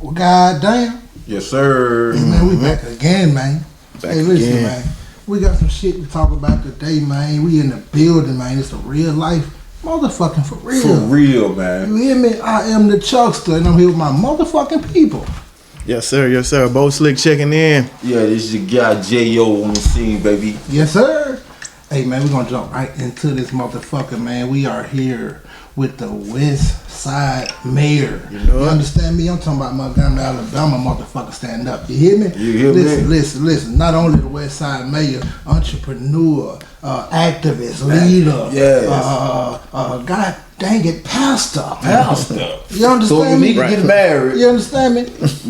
Well, goddamn. Yes, sir. Hey, man, we back again, man. Hey, listen, again. man. We got some shit to talk about today, man. We in the building, man. It's a real life motherfucking for real. For real, man. You hear me? I am the Chuckster, and I'm here with my motherfucking people. Yes, sir. Yes, sir. Bo Slick checking in. Yeah, this is your guy J.O. on the scene, baby. Yes, sir. Hey, man, we're going to jump right into this motherfucker, man. We are here with the West Side Mayor. You know You it. understand me? I'm talking about Montgomery, Alabama, motherfucker. Stand up. You hear me? You hear listen, me? Listen. Not only the West Side Mayor, entrepreneur, activist, leader. Yes. God dang it, pastor. Pastor. You understand So you me? need to get married, You understand me?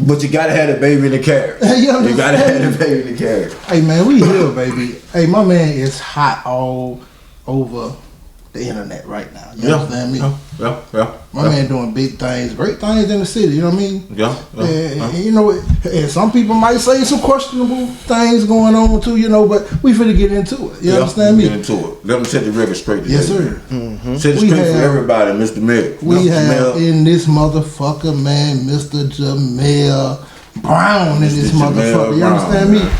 but you gotta have the baby in the carriage. You understand You gotta me? have the baby in the carriage. Hey, man, we here, baby. Hey, my man is hot all over the internet right now. You understand me? Yeah. My man doing big things, great things in the city. You know what I mean? Yeah. You know, some people might say some questionable things going on too. You know, but we finna get into it. You understand me? Get into it. Let them set the record straight today. Yes, sir. Set it We straight for have- everybody, Mr. Mayor. We Mr. have Mayor. in this motherfucker, man, Mr. JaMel Brown in this Mr. JaMel motherfucker. You Brown, understand me? man.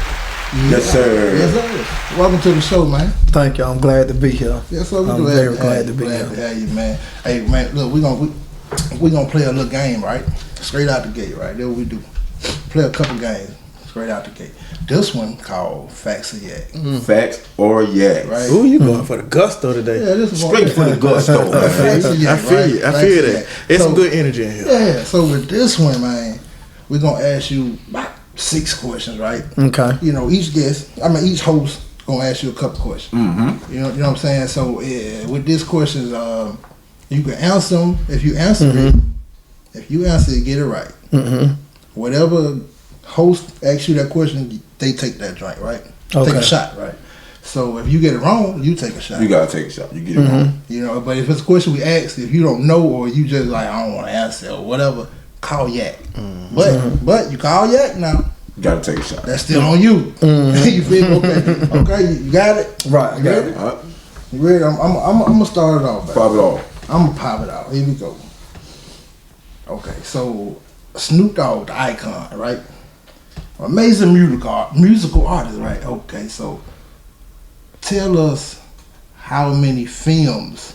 Yes, sir. Yes, sir. Welcome to the show, man. Thank you. I'm glad to be here. Yes, sir. We I'm glad very to glad have to you. be Glad here. to have you, man. Hey, man, look, we gonna play a little game, right? Straight out the gate, right? That's what we do. Play a couple games straight out the gate. This one called Facts or Yak. Facts or yak. Right? Ooh, you going for the gusto today. Yeah, this is Straight for the gusto, man. Facts or I Yak, feel right? you. I Facts feel or that. yak. It's So- some good energy in here. Yeah, so with this one, man, we're gonna ask you about 6 questions, right? Okay. You know, each host gonna ask you a couple questions. Mm-hmm. You know what I'm saying? So with these questions, you can answer them. If you answer it, get it right. Mm-hmm. Whatever host asks you that question, they take that drink, right? Take Okay. a shot, right? So if you get it wrong, you take a shot. You gotta take a shot. You get it wrong. You know, but if it's a question we ask, if you don't know or you just like I don't want to answer or whatever, call Yak. But you call Yak now. You gotta take a shot. That's still on you. You feel me? Okay, you got it. Right. I You got ready? it. All right. You ready? I'm gonna start it off. Baby. Pop it off. I'm gonna pop it out. Here we go. Okay, so Snoop Dogg, the icon, right? Amazing musical artist, right? Okay, so tell us how many films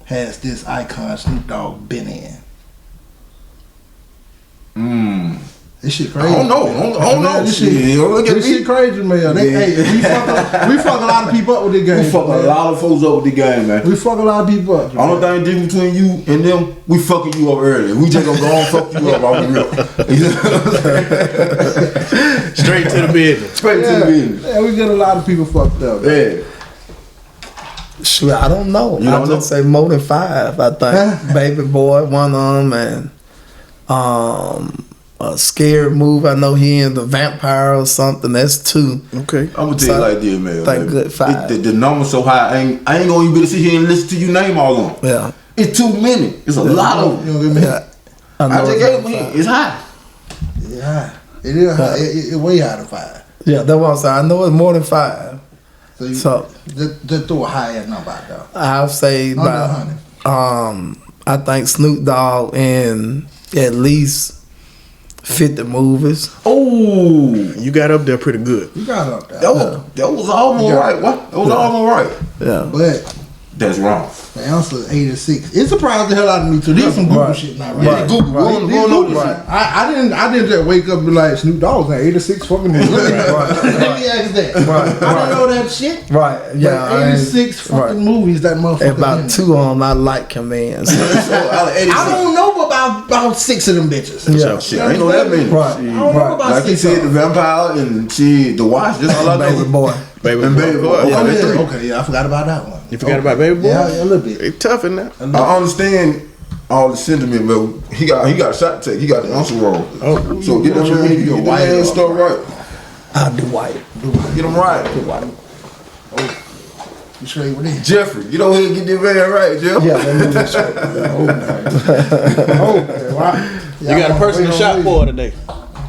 has this icon Snoop Dogg been in? This shit crazy. I don't know. This shit, Yeah, look at this me. shit crazy, man. Hey, we fuck a lot of people up with this game. We fuck a man. lot of folks up with the game, man. We fuck a lot of people up. Only thing different between you and them, we fucking you up early. We just gonna go on fuck you up off the rip. Straight to the business. Straight to the business. Yeah, we get a lot of people fucked up. Yeah. Sure, I don't know. You I don't know? just say more than 5. I think Baby Boy, one of them, and a scary movie. I know he in the vampire or something. That's 2. Okay. I'm gonna tell you like this, man. Think good 5. The number's so high, I ain't gonna even be able to sit here and listen to you name all of them. Yeah. It's too many. It's a lot of them. You know what I mean? Yeah. I know just it's gave like them 5. It's high. Yeah, it is high. It's way higher than 5. Yeah, that's what I'm saying. I know it's more than 5. So, you, So just throw a high ass number out there. I'll say Under about 100. I think Snoop Dogg in at least 50 movies. Oh, You got up there pretty good. You got up there. that was almost Yeah. right. What? That was almost right. Yeah. But That's wrong. the answer is 86. It surprised the hell out of me too. These some Google Right. shit now, Yeah, right? Google. Right. Go on These Google Google shit. shit. I didn't just wake up and be like Snoop Dogg's in 86 fucking movies. Let me ask that. Right. I didn't know that shit. Right. Yeah. But 86 fucking movies that motherfucker. About in. 2 of them I like him in. So, So, out of 86. I don't know about 6 of them bitches. yeah. Shit, I ain't know that many. Right. I don't know Right. about Like you 6 said, of the them. vampire and she, the watch. That's all I know. Baby Boy. Baby And Baby Boy. Yeah, Oh, they yeah. 3. Okay, yeah, I forgot about that one. You forgot about Baby Boy? Yeah, a little bit. They tough in that. I understand all the sentiment, but he got a shot to take. He got the answer wrong. Oh. So get them You man, be a get white them man or stuff right. I'll do white. Get them right. You straight with it? Jeffrey, get over here and get this man right, Jeff. Yeah, let me just show Okay, wow. You got a personal shot for her today.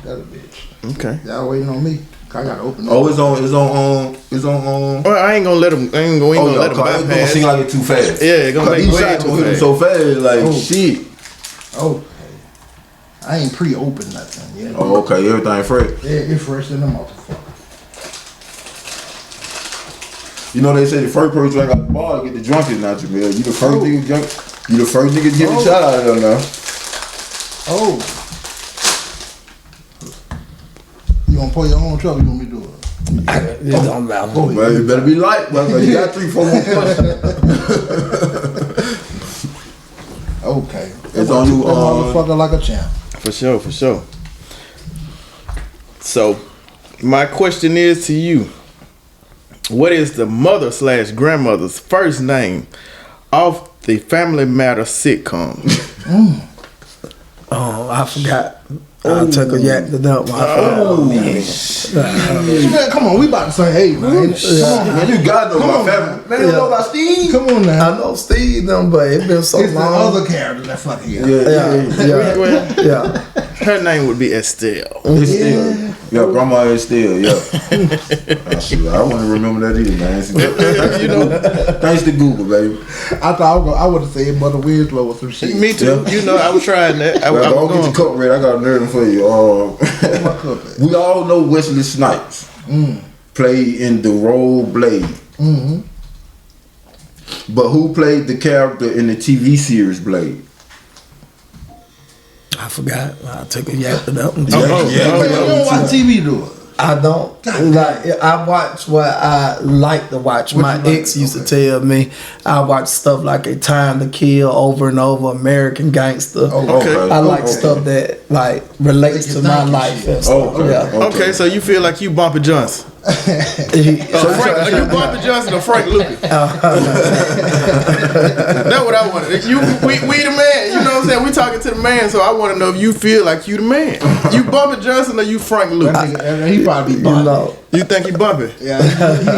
That a bitch. Okay. Y'all waiting on me. I gotta open it. Oh, it's on. Well, I ain't gonna let him. I ain't gonna, Oh, let him it's gonna bypass. seem like it too fast. Yeah, it's gonna Cause make these way shots too gonna hit him fast. so fast, like Oh. shit. Okay. I ain't pre-open nothing. Yeah. Oh, okay. Everything fresh. Yeah, it's fresh in the motherfucker. You know they say the first person drink out the bar get the drunkest out JaMel. You the first nigga drunk. You the first nigga to get a shot out of there now. Oh. You gonna pour your own trouble? You want me to do it? It don't matter. Go ahead. Well, you better be light, brother. You got 3-4 more questions. Okay. It's on you. That motherfucker like a champ. For sure, for sure. So, my question is to you: what is the mother/grandmother's first name of the Family Matters sitcom? Oh, I forgot. I took a yak to dump. Man, come on, we about the same age, man. Come on, Man, you gotta know about family. Man, you don't know about Steve? Come on now. I know Steve them, but it been so It's the long. other character that fucking Yeah. Her name would be Estelle. It's still. Yeah, grandma is still, yeah. I want to remember that either, man. You know, Thanks to Google, baby. I thought I would have said Mother Winslow or some shit. me too. Yeah. You know, I was trying that. I Well, was don't get your going. cup ready. I got a nerve for you. My cup at? We all know Wesley Snipes played in the role Blade. Mm-hmm. But who played the character in the TV series Blade? I forgot. I took a yak to dump. Man, you don't watch TV, do it. I don't like. I watch what I like to watch. What My you like? ex used to tell me I watch stuff like A Time to Kill over and over, American Gangster. Okay. I like stuff that like relates to my life and stuff. Okay. Yeah. Okay, so you feel like you Bumpy Johnson? Frank, are you Bumpy Johnson or Frank Lucas? That's what I wanted. We the man. You know what I'm saying? We talking to the man, so I want to know if you feel like you the man. You Bumpy Johnson or you Frank Lucas? He probably be You know, You think he Bumpy? Yeah, he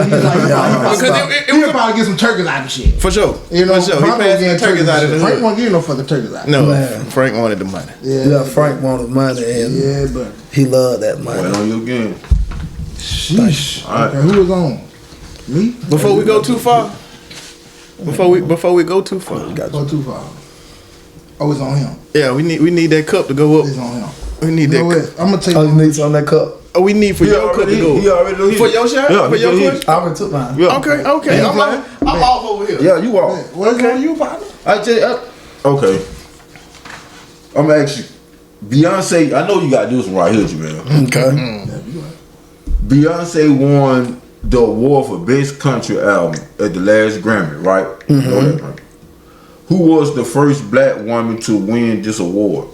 Because he'll probably get some turkeys out of shit. for sure. You know, for sure. He Frank passed the getting turkeys out of the Frank hood. won't get no fucking turkeys out. No, Man. Frank wanted the money. yeah, Frank wanted money and Yeah, but he loved that Wait money. on you again. sheesh. All right. Okay, who was on? Me? Before we go too far. Before we go too far. Go too far. Oh, it's on him. Yeah, we need that cup to go up. It's on him. We need You that know cup. what? I'm gonna take. Oh, you need some of that cup? Oh, we need for your cup to go. He already know For your shot? Yeah, For your he did. question? I already took mine. Yeah. Okay. I'm off over here. Yeah, you are. What's on you, partner? I tell you. Okay. I'm gonna ask you. Beyonce, I know you got this one right here, JaMel. Okay. Beyonce won the award for Best Country Album at the last Grammy, right? You know that, right? Who was the first black woman to win this award?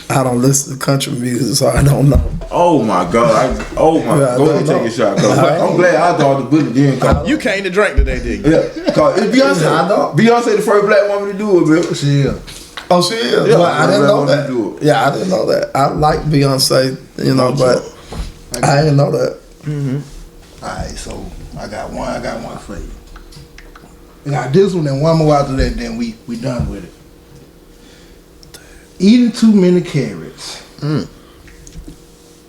I don't listen to country music, so I don't know. Oh my God! Yeah, Go ahead and don't take know. a shot. I'm glad I thought the bullet didn't come. You came to drink today, did you? Yeah, cause it's Beyonce. I know. Beyonce the first black woman to do it, man. Shit. Oh, she is. Yeah, Well, I didn't know everybody that. wanna do it. Yeah, I didn't know that. I like Beyonce, you know, but I didn't know that. Alright, so I got one for you. We got this one and one more after that, then we done with it. Eating too many carrots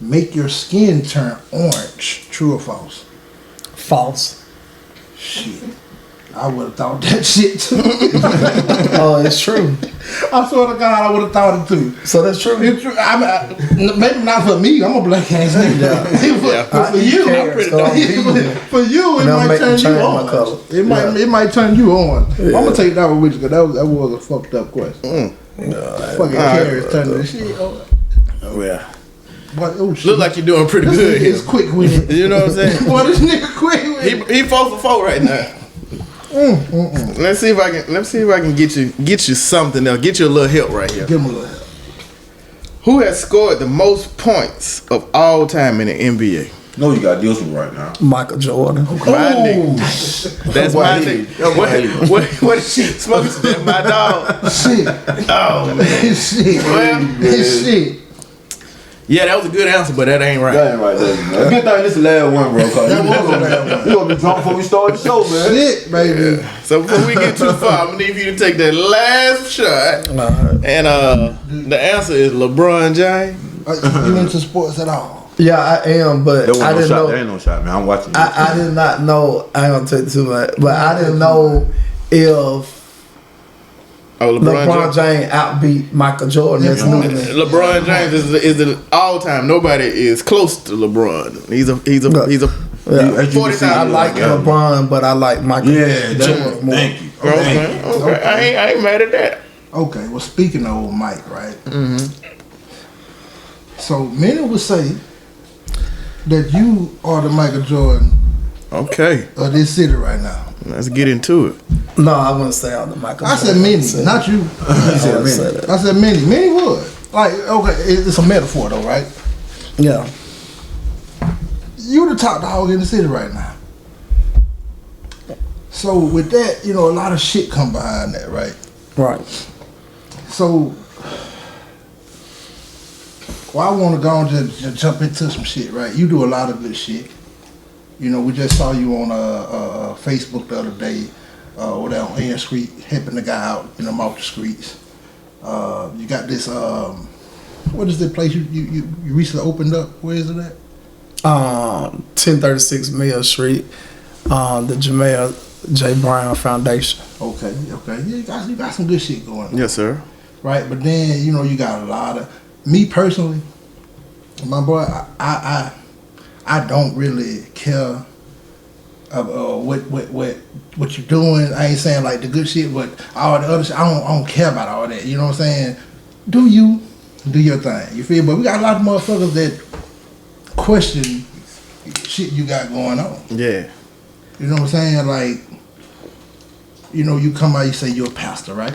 make your skin turn orange. True or false? False. Shit. I would have thought that shit too. Oh, it's true. I swear to God, I would have thought it too. So that's true. It's true. Maybe not for me. I'm a black ass nigga. But for you, for you, it And I'll might make turn them you change my on. color. It might turn you on. I'm gonna take that one with you because that was a fucked up question. Fucking carrots turning the shit on. Oh, yeah. But, oh shit. Look like you're doing pretty This good nigga here. is quick with it. You know what I'm saying? Boy, this nigga quick with it. He 4 for 4 right now. Let's see if I can get you something else. Get you a little help right here. Give him a little help. Who has scored the most points of all time in the NBA? No, you got this one right now. Michael Jordan. My nigga. That's my nigga. What is she smoking? That's my dog. Shit. Oh man. Shit. Well, Shit. yeah, that was a good answer, but that ain't right. That ain't right there, man. Good thing this is the last one, bro. Cause That was the last one. we gonna be drunk before we start the show, man. Shit, baby. So before we get too far, I'm gonna need you to take that last shot. And the answer is LeBron James. You into sports at all? Yeah, I am, but There wasn't I no didn't shot. know. There ain't no shot, man. I'm watching. I did not know. I ain't gonna take too much, but I didn't know if Oh, LeBron James outbeat Michael Jordan. That's new to me. LeBron James is the all time. Nobody is close to LeBron. He's a Yeah. 40,000. I like LeBron, but I like Michael Jordan more. Thank you. Okay. I ain't mad at that. Okay, well, speaking of old Mike, right? So many would say that you are the Michael Jordan Okay, of this city right now. let's get into it. No, I wouldn't say I'm the Michael I Jordan. said many, not you. I wouldn't say that. I said many. Many would. Like, okay, it's a metaphor though, right? Yeah. You the top dog in the city right now. So with that, you know, a lot of shit come behind that, right? Right. So, well, I want to go and just jump into some shit, right? You do a lot of good shit. You know, we just saw you on Facebook the other day, over there on Air Street, helping the guy out, you know, off the streets. You got this, what is the place you recently opened up? Where is it at? 1036 Mill Street, the JaMel J. Brown Foundation. Okay. You got some good shit going on. Yes, sir. Right, but then, you know, you got a lot of, me personally, my boy, I don't really care what you're doing. I ain't saying like the good shit, but all the other shit, I don't care about all that. You know what I'm saying? Do you do your thing? You feel? But we got a lot of motherfuckers that question shit you got going on. Yeah. You know what I'm saying? Like, you know, you come out, you say you're a pastor, right?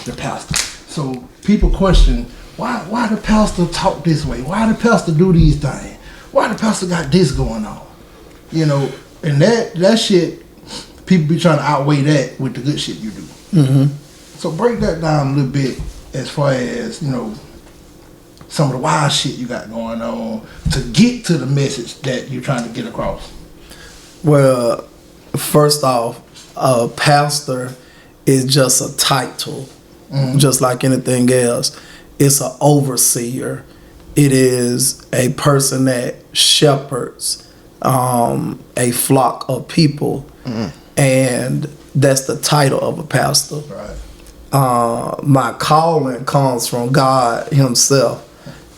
The pastor. So people question why the pastor talk this way? Why the pastor do these things? Why the pastor got this going on? You know, and that shit, people be trying to outweigh that with the good shit you do. Mm-hmm. So break that down a little bit as far as, you know, some of the wild shit you got going on to get to the message that you're trying to get across. Well, first off, a pastor is just a title, just like anything else. It's an overseer. It is a person that shepherds a flock of people, and that's the title of a pastor. Right. My calling comes from God Himself.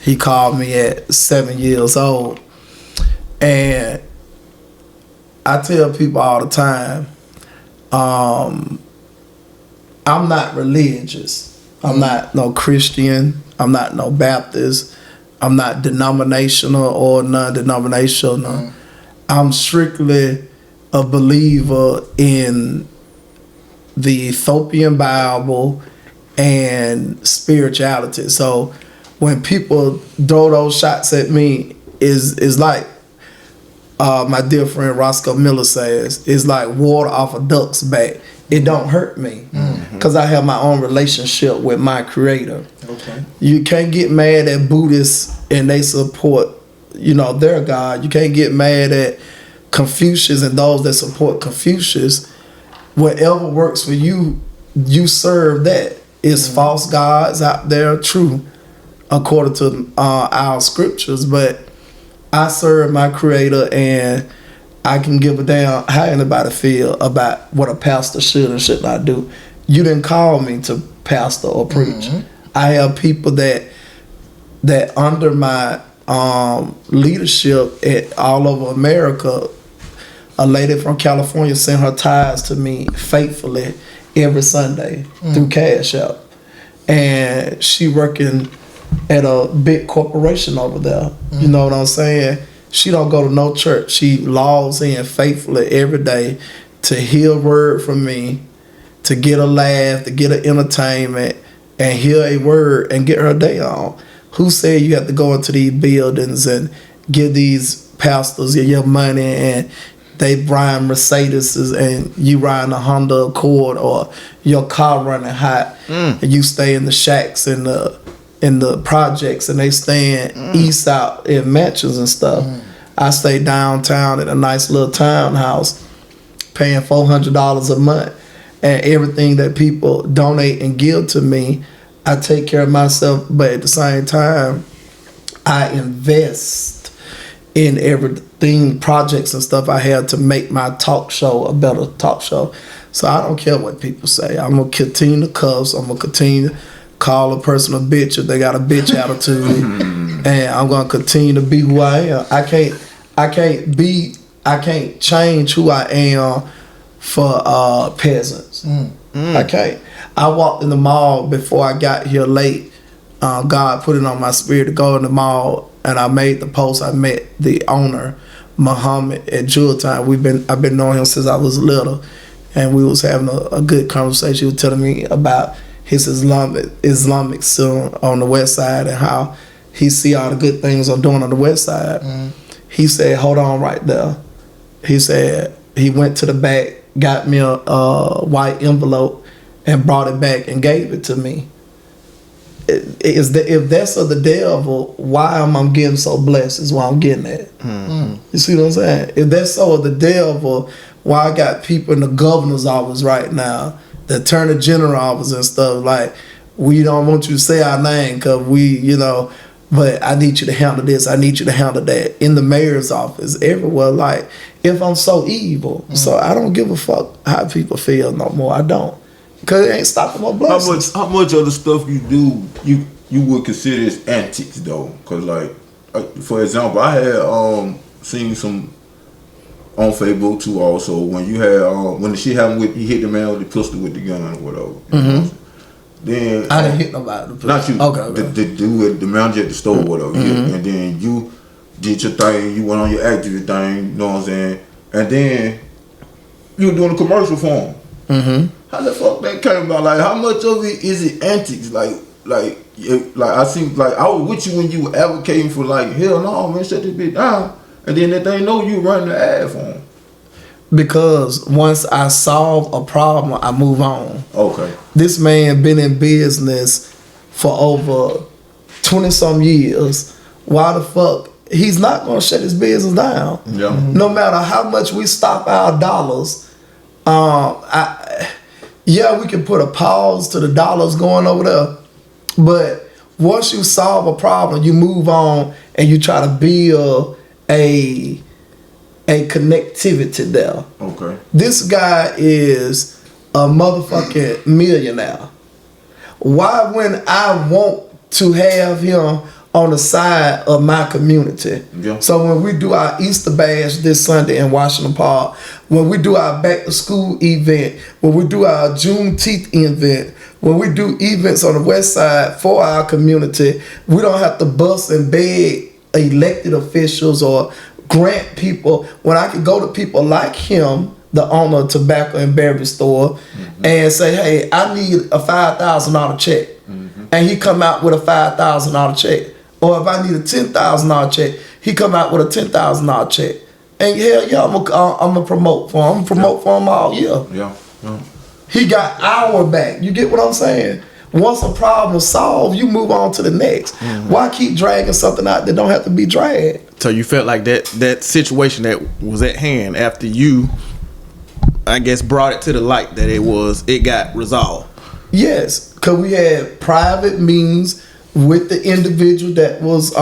He called me at 7 years old, and I tell people all the time, I'm not religious. I'm not no Christian. I'm not no Baptist. I'm not denominational or non-denominational. I'm strictly a believer in the Ethiopian Bible and spirituality. So when people throw those shots at me, is like my dear friend Roscoe Miller says, it's like water off a duck's back. It don't hurt me because I have my own relationship with my Creator. Okay. You can't get mad at Buddhists and they support, you know, their God. You can't get mad at Confucius and those that support Confucius. Whatever works for you, you serve that. It's false gods out there, true, according to our scriptures. But I serve my Creator, and I can give a damn how anybody feel about what a pastor should and should not do. You didn't call me to pastor or preach. I have people that under my leadership at all over America. A lady from California sent her tithes to me faithfully every Sunday through Cash App, and she working at a big corporation over there. You know what I'm saying? She don't go to no church. She logs in faithfully every day to hear a word from me, to get a laugh, to get an entertainment, and hear a word and get her day on. Who said you have to go into these buildings and give these pastors your money and they ride Mercedes and you ride a Honda Accord, or your car running hot and you stay in the shacks in the projects and they staying east out in mansions and stuff. I stay downtown in a nice little townhouse paying $400 a month, and everything that people donate and give to me, I take care of myself, but at the same time I invest in everything, projects and stuff I had to make my talk show a better talk show. So I don't care what people say. I'm gonna continue to cuss. I'm gonna continue to call a person a bitch if they got a bitch attitude, and I'm gonna continue to be who I am. I can't change who I am for peasants. I can't. I walked in the mall before I got here late. God put it on my spirit to go in the mall, and I made the post. I met the owner, Muhammad, at Jewel Time. I've been knowing him since I was little, and we was having a good conversation. He was telling me about his Islamic son on the west side and how he see all the good things I'm doing on the west side. He said, hold on right there. He said he went to the back, got me a white envelope and brought it back and gave it to me. If that's of the devil, why am I getting so blessed is why I'm getting at. You see what I'm saying? If that's so of the devil, why I got people in the governor's office right now, the attorney general office and stuff, like, we don't want you to say our name because but I need you to handle this, I need you to handle that. In the mayor's office, everywhere, like, if I'm so evil. So I don't give a fuck how people feel no more. I don't. Because it ain't stopping my blessings. How much of the stuff you do, you would consider as antics, though? Because, like, for example, I had seen some on Facebook, too, also, when you had, when the shit happened with, he hit the man with the pistol with the gun or whatever. You know what I'm saying? Then I didn't hit nobody. Not you. Okay. The dude with the manager at the store, whatever. And then you did your thing. You went on your activity thing. You know what I'm saying? And then you were doing a commercial for him. How the fuck that came about? Like, how much of it is it antics? Like I seem like I was with you when you were advocating for, like, hell no, man, shut this bitch down. And then that they know you running the ad for him. Because once I solve a problem, I move on. Okay. This man been in business for over 20-some years. Why the fuck? He's not going to shut his business down. Yeah. No matter how much we stop our dollars, we can put a pause to the dollars going over there. But once you solve a problem, you move on and you try to build a connectivity there. Okay. This guy is a motherfucking millionaire. Why, when I want to have him on the side of my community? Yeah. So when we do our Easter bash this Sunday in Washington Park, when we do our back to school event, when we do our Juneteenth event, when we do events on the west side for our community, we don't have to bust and beg elected officials or grant people, when I can go to people like him, the owner of tobacco and beverage store, and say, hey, I need a $5,000 check. And he come out with a $5,000 check. Or if I need a $10,000 check, he come out with a $10,000 check. And hell yeah, I'm gonna promote for him. I'm gonna promote for him all year. Yeah. He got our back. You get what I'm saying? Once a problem is solved, you move on to the next. Why keep dragging something out that don't have to be dragged? So you felt like that situation that was at hand after you, I guess, brought it to the light that it got resolved. Yes, because we had private meetings with the individual that was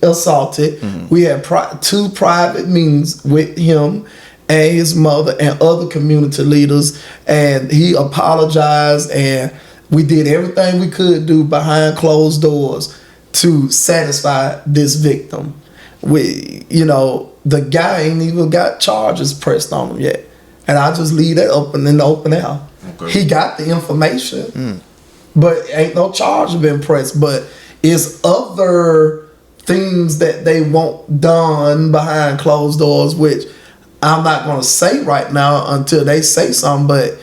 assaulted. We had 2 private meetings with him and his mother and other community leaders, and he apologized, and we did everything we could do behind closed doors to satisfy this victim. The guy ain't even got charges pressed on him yet, and I just leave that open in the open air. Okay. He got the information, but ain't no charge been pressed. But it's other things that they want done behind closed doors, which I'm not going to say right now until they say something, but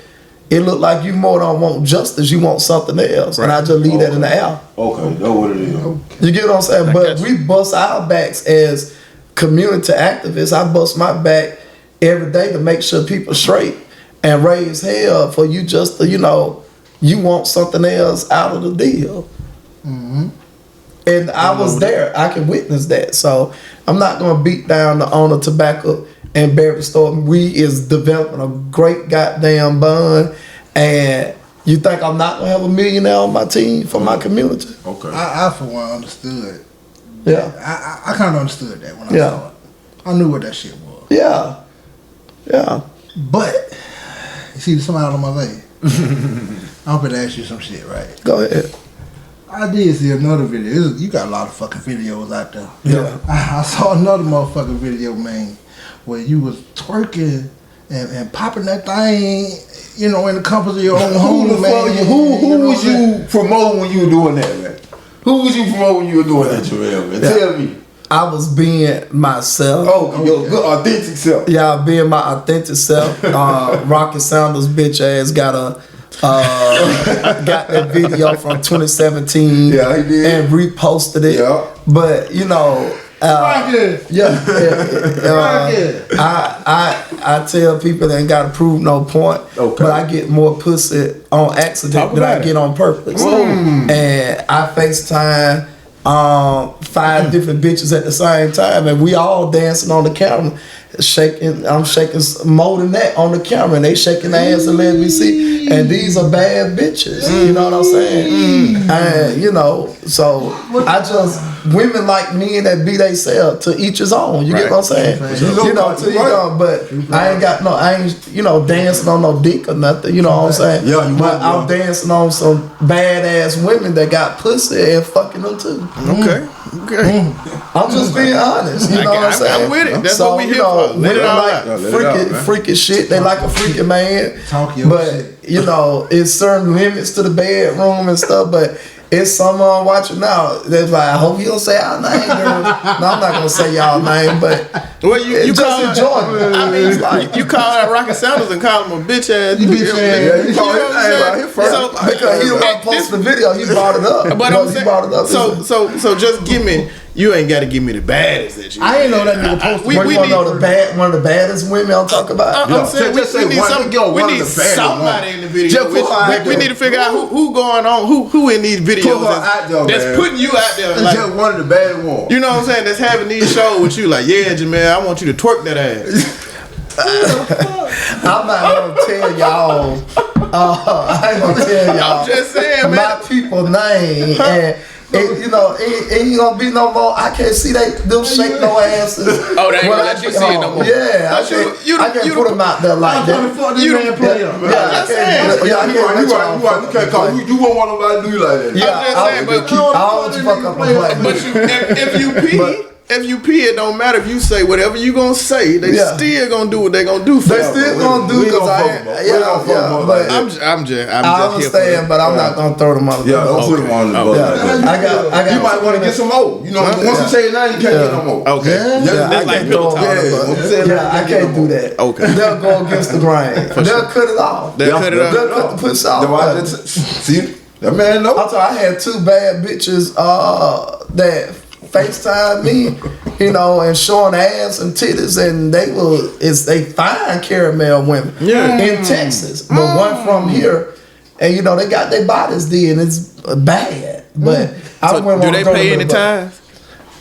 it look like you more don't want justice, you want something else. Right. And I just leave that in the air. Okay, that's what it is. You get what I'm saying? But we bust our backs as community activists. I bust my back every day to make sure people straight and raise hell for you just to, you want something else out of the deal. And I was there. I can witness that. So I'm not going to beat down the owner of tobacco and beverage store. We is developing a great goddamn bond, and you think I'm not gonna have a millionaire on my team for my community? Okay. I for one understood. Yeah. I kind of understood that when I saw it. I knew what that shit was. Yeah. But You see the smile on my face? I'm gonna ask you some shit, right? Go ahead. I did see another video. You got a lot of fucking videos out there. Yeah. I saw another motherfucking video, man, where you was twerking and popping that thing, you know, in the comfort of your own home, man. Who was you promoting when you were doing that, man? Who was you promoting when you were doing that, JaMel, man? Tell me. I was being myself. Oh, your good authentic self. Yeah, being my authentic self. Rocket Sanders bitch ass got that video from 2017. Yeah, he did. And reposted it. Yeah. But you know, I tell people they ain't gotta prove no point. Okay. But I get more pussy on accident than I get on purpose. And I FaceTime 5 different bitches at the same time, and we all dancing on the camera, shaking. I'm shaking more than that on the camera, and they shaking their ass and letting me see. And these are bad bitches. You know what I'm saying? And you know, so I just women like me and that be they self to each his own. You get what I'm saying? You know, to each own. But I ain't you know dancing on no dick or nothing. You know what I'm saying? Yeah, but I'm dancing on some badass women that got pussy and fucking them too. Okay. I'm just being honest. You know what I'm saying? I'm with it. That's so, what we here you know, for. Let it women all like out. freaking shit. They like a freaking man. Talk your But shit. you know, it's certain limits to the bedroom and stuff. But it's someone watching now. They're like, I hope you don't say our name, girl. No, I'm not gonna say y'all name, but Well, you just call enjoy it. I mean, like, you call out Rocket Sanders and call him a bitch ass. You bitch ass. Yeah, you call his name out here first. So, because he the one posted the video, he brought it up. but I'm saying, he brought it up. so just give me. You ain't got to give me the baddest that you. I ain't know that nigga posted. We you need- wanna know one of the baddest women I'm talking about? I'm saying Just we say need one- some, get on we one of need the baddest somebody ones. in the video. Just put her out We there. need to figure out who going on, who in these videos Put her out there, that's man. putting you out there. It's Like, just one of the bad ones. you know what I'm saying? That's having these shows with you. Like, yeah, JaMel, I want you to twerk that ass. I'm not gonna tell y'all. I ain't gonna tell y'all. I'm just saying, man. My people name and you know, it ain't gonna be no more. I can't see them shake no asses. Oh, they ain't when gonna I let you get see it no home. more. Yeah, I But you can't the- put them out there like I'm trying to that. fuck this You man the- play Yeah, up. I can't. saying. Yeah, I can't let y'all You fuck can't call. play. You won't want nobody to do you like that. Yeah, I'm just I saying, don't but- fuck up a play. But if you pee, if you pee, it don't matter if you say whatever you gonna say. They Yeah. still gonna do what they gonna do for They you. still gonna do We because gonna I fuck 'em up. We gonna fuck 'em yeah, up but like that. I'm just I here for understand, but I'm not gonna throw them under Yeah, the don't bus. put them on the bus. Yeah, like that. I got. You might want to get some more. You know, once you say it now, you can't get no more. Okay. Yeah. Yeah, That's I like can't pillow throw talk. them under the Yeah, bus. once you say it now, Yeah, I you can't can't do get that. Okay. They'll go against the grain. They'll cut it off. They'll cut it off. They'll cut the pussy off. Then why did- See, that man know. I had 2 bad bitches that FaceTime me, you know, and showing ass and titties, and they fine caramel women in Texas, but one from here, and you know they got their bodies there, and it's bad. But I So wouldn't do wanna they throw pay them any in the butt. tithes?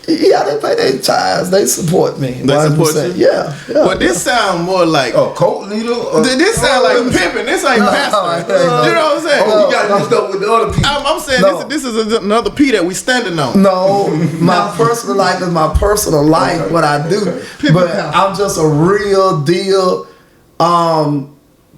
Yeah, they pay their tithes. They support me. They support 100%. you? Yeah. Well, this sound more like A cult leader. this sound like pimping. This ain't No, pastor. it ain't no- You know what I'm saying? Oh, you got mixed up with the other people. I'm saying No. this is another P that we standing on. No, my personal life is my personal life, Okay, what I do. okay. But I'm just a real deal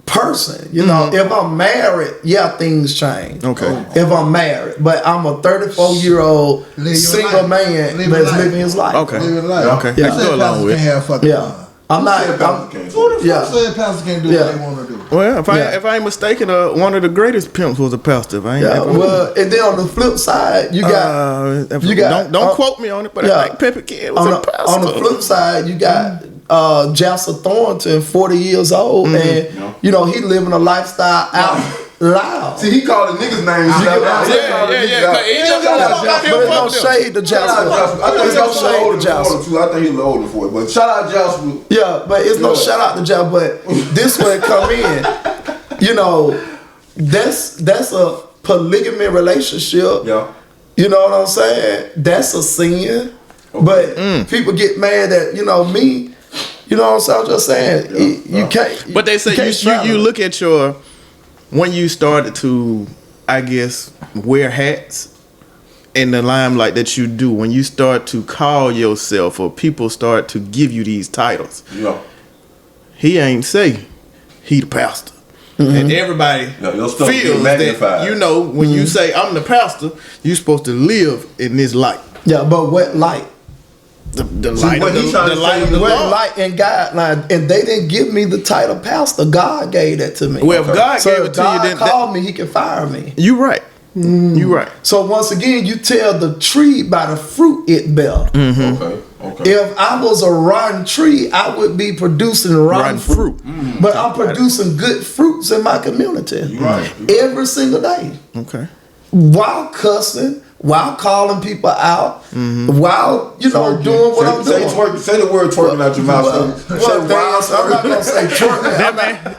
person. You know, if I'm married, yeah, things change. Okay. If I'm married, but I'm a 34-year-old Live your single life. man Live your that's life. living his life. Okay. Live your life. Okay. Yeah. I can go along with. Can't have fucking Yeah. fun. I'm not. Said I'm, Pastor can't. Who the fuck Yeah. said pastors can't do Yeah. what they want to do? Well, Yeah. if I ain't mistaken, one of the greatest pimps was a pastor. If I ain't yeah. ever- Well, and then on the flip side, you got. if- you got- don't quote me on it, but yeah. I think Peppy Kid was a pastor. On the flip side, you got Jasper Thornton, 40 years old, and you know he living a lifestyle out loud. See, he called the niggas names. Yeah. 'Cause he don't give a fuck about them, But it's no fuck them. shade to Shout out Jasper. Jasper. I think There's no Jasper shade to older than Jasper. 42. I think he's a little older for it. But shout out Jasper. Yeah, but it's no Yeah. shout out to Jasper. But this one come in, you know, that's a polygamy relationship. Yeah. You know what I'm saying? That's a sin. But people get mad at, you know, me. You know what I'm saying? I'm just saying, you can't. But they say can't you straddle it. look at when you started to, I guess, wear hats in the limelight that you do, when you start to call yourself or people start to give you these titles. Yeah. He ain't say he the pastor. and everybody your stuff get feels magnified. that, you know, when you say I'm the pastor, you're supposed to live in this light. Yeah, but what light? The See, light what of he the, trying the to light say of the What Lord. light and guideline? And they didn't give me the title pastor. God gave that to me. Well, if God so gave if it to God you, then called me, He can fire me. you right. You right. So once again, you tell the tree by the fruit it bear. Okay. If I was a rotten tree, I would be producing rotten fruit. But I'm producing good fruits in my community. You right. Every single day. Okay. While cussing, while calling people out, while, doing what I'm doing. Say the word twerking out your mouth. Well, dance. I'm not gonna say twerking.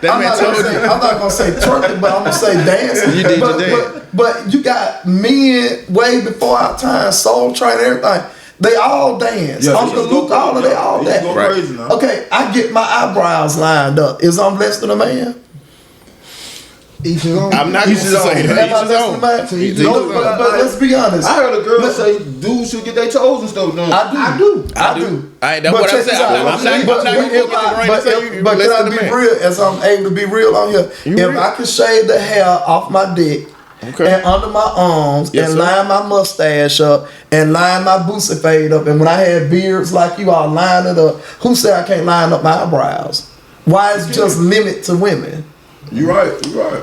I'm not gonna say twerking, but I'm gonna say dancing. You did your dance. But you got men way before our time, Soul Train, everything. They all dance. Yeah, Uncle Luke, all of they all dance. Go crazy now. Okay, I get my eyebrows lined up. Is I'm less than a man? Each his own. I'm not going to say that. Am I Each his less own. than a man? So you No, do- but let's be honest. I heard a girl say dudes should get their toes and stuff done. I do. That's But what I'm check saying. this out. I'm not going to But get the right to say you can less I than a be man. real as I'm able to be real on here? You If real. I can shave the hair off my dick Okay. and under my arms Yes, and sir. line my mustache up and line my boosie fade up, and when I had beards like you all line it up, who said I can't line up my eyebrows? Why is it just limit to women? You right.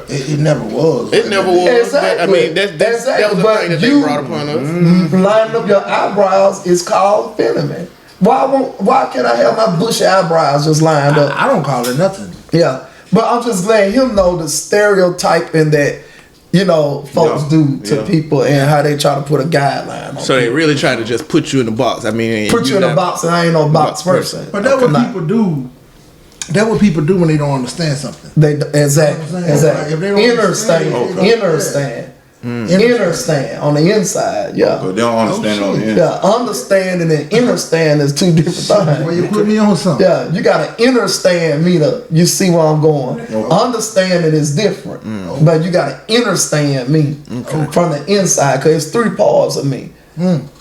It never was. It never was. Exactly. I mean, that was Exactly. a But thing that they you- brought upon us. Lining up your eyebrows is called feminine. Why can't I have my bushy eyebrows just lined up? I don't call it nothing. Yeah, but I'm just letting him know the stereotyping that folks do to people and how they try to put a guideline on. So they really trying to just put you in the box. I mean, put you in a box, and I ain't no box person. But that's what people do. That's what people do when they don't understand something. They exactly. If they don't Understand, understand, understand on the inside. Yeah, But they don't understand on the end. yeah. Understanding and understand is two different Well, things. you put me on something. Yeah, you gotta understand me to you see where I'm going. Understanding is different, but you gotta understand me from the inside, cause it's three parts of me.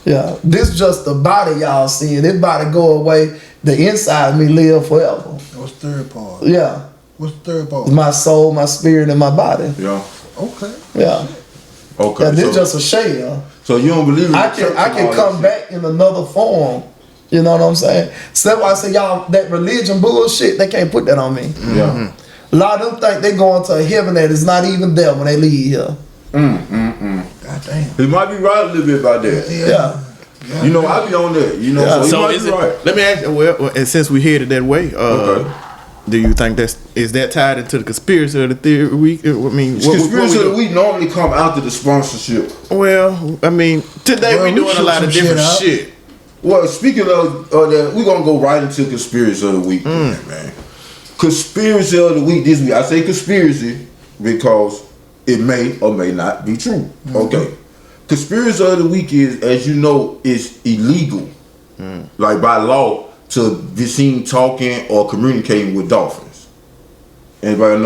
Yeah, this just the body y'all seeing. This body go away. The inside of me live forever. What's the third part? Yeah, What's the third part? my soul, my spirit, and my body. Yeah. Okay. Yeah, Okay. yeah. This so, just a shell. so you don't believe in I the church can and all come that back in another form. You know what I'm saying? So that's why I say y'all that religion bullshit. They can't put that on me. shit? Yeah. A lot of them think they going to a heaven that is not even there when they leave here. God damn. He might be right a little bit about that. Yeah. You know, I be on that. You know, Yeah. so, So he might is be it? right. Let me ask you. Well, and since we headed that way, Okay. do you think is that tied into the conspiracy of the theory week? I mean, what Conspiracy we of the do? week normally come after the sponsorship. Well, I mean, today Well, we we doing a shook lot some of different shit up. shit. Well, speaking of that, we're gonna go right into conspiracy of the week, man. Conspiracy of the week this week. I say conspiracy because it may or may not be true. Okay. Conspiracy of the week is, as you know, it's illegal, like by law, to be seen talking or communicating with dolphins. Everybody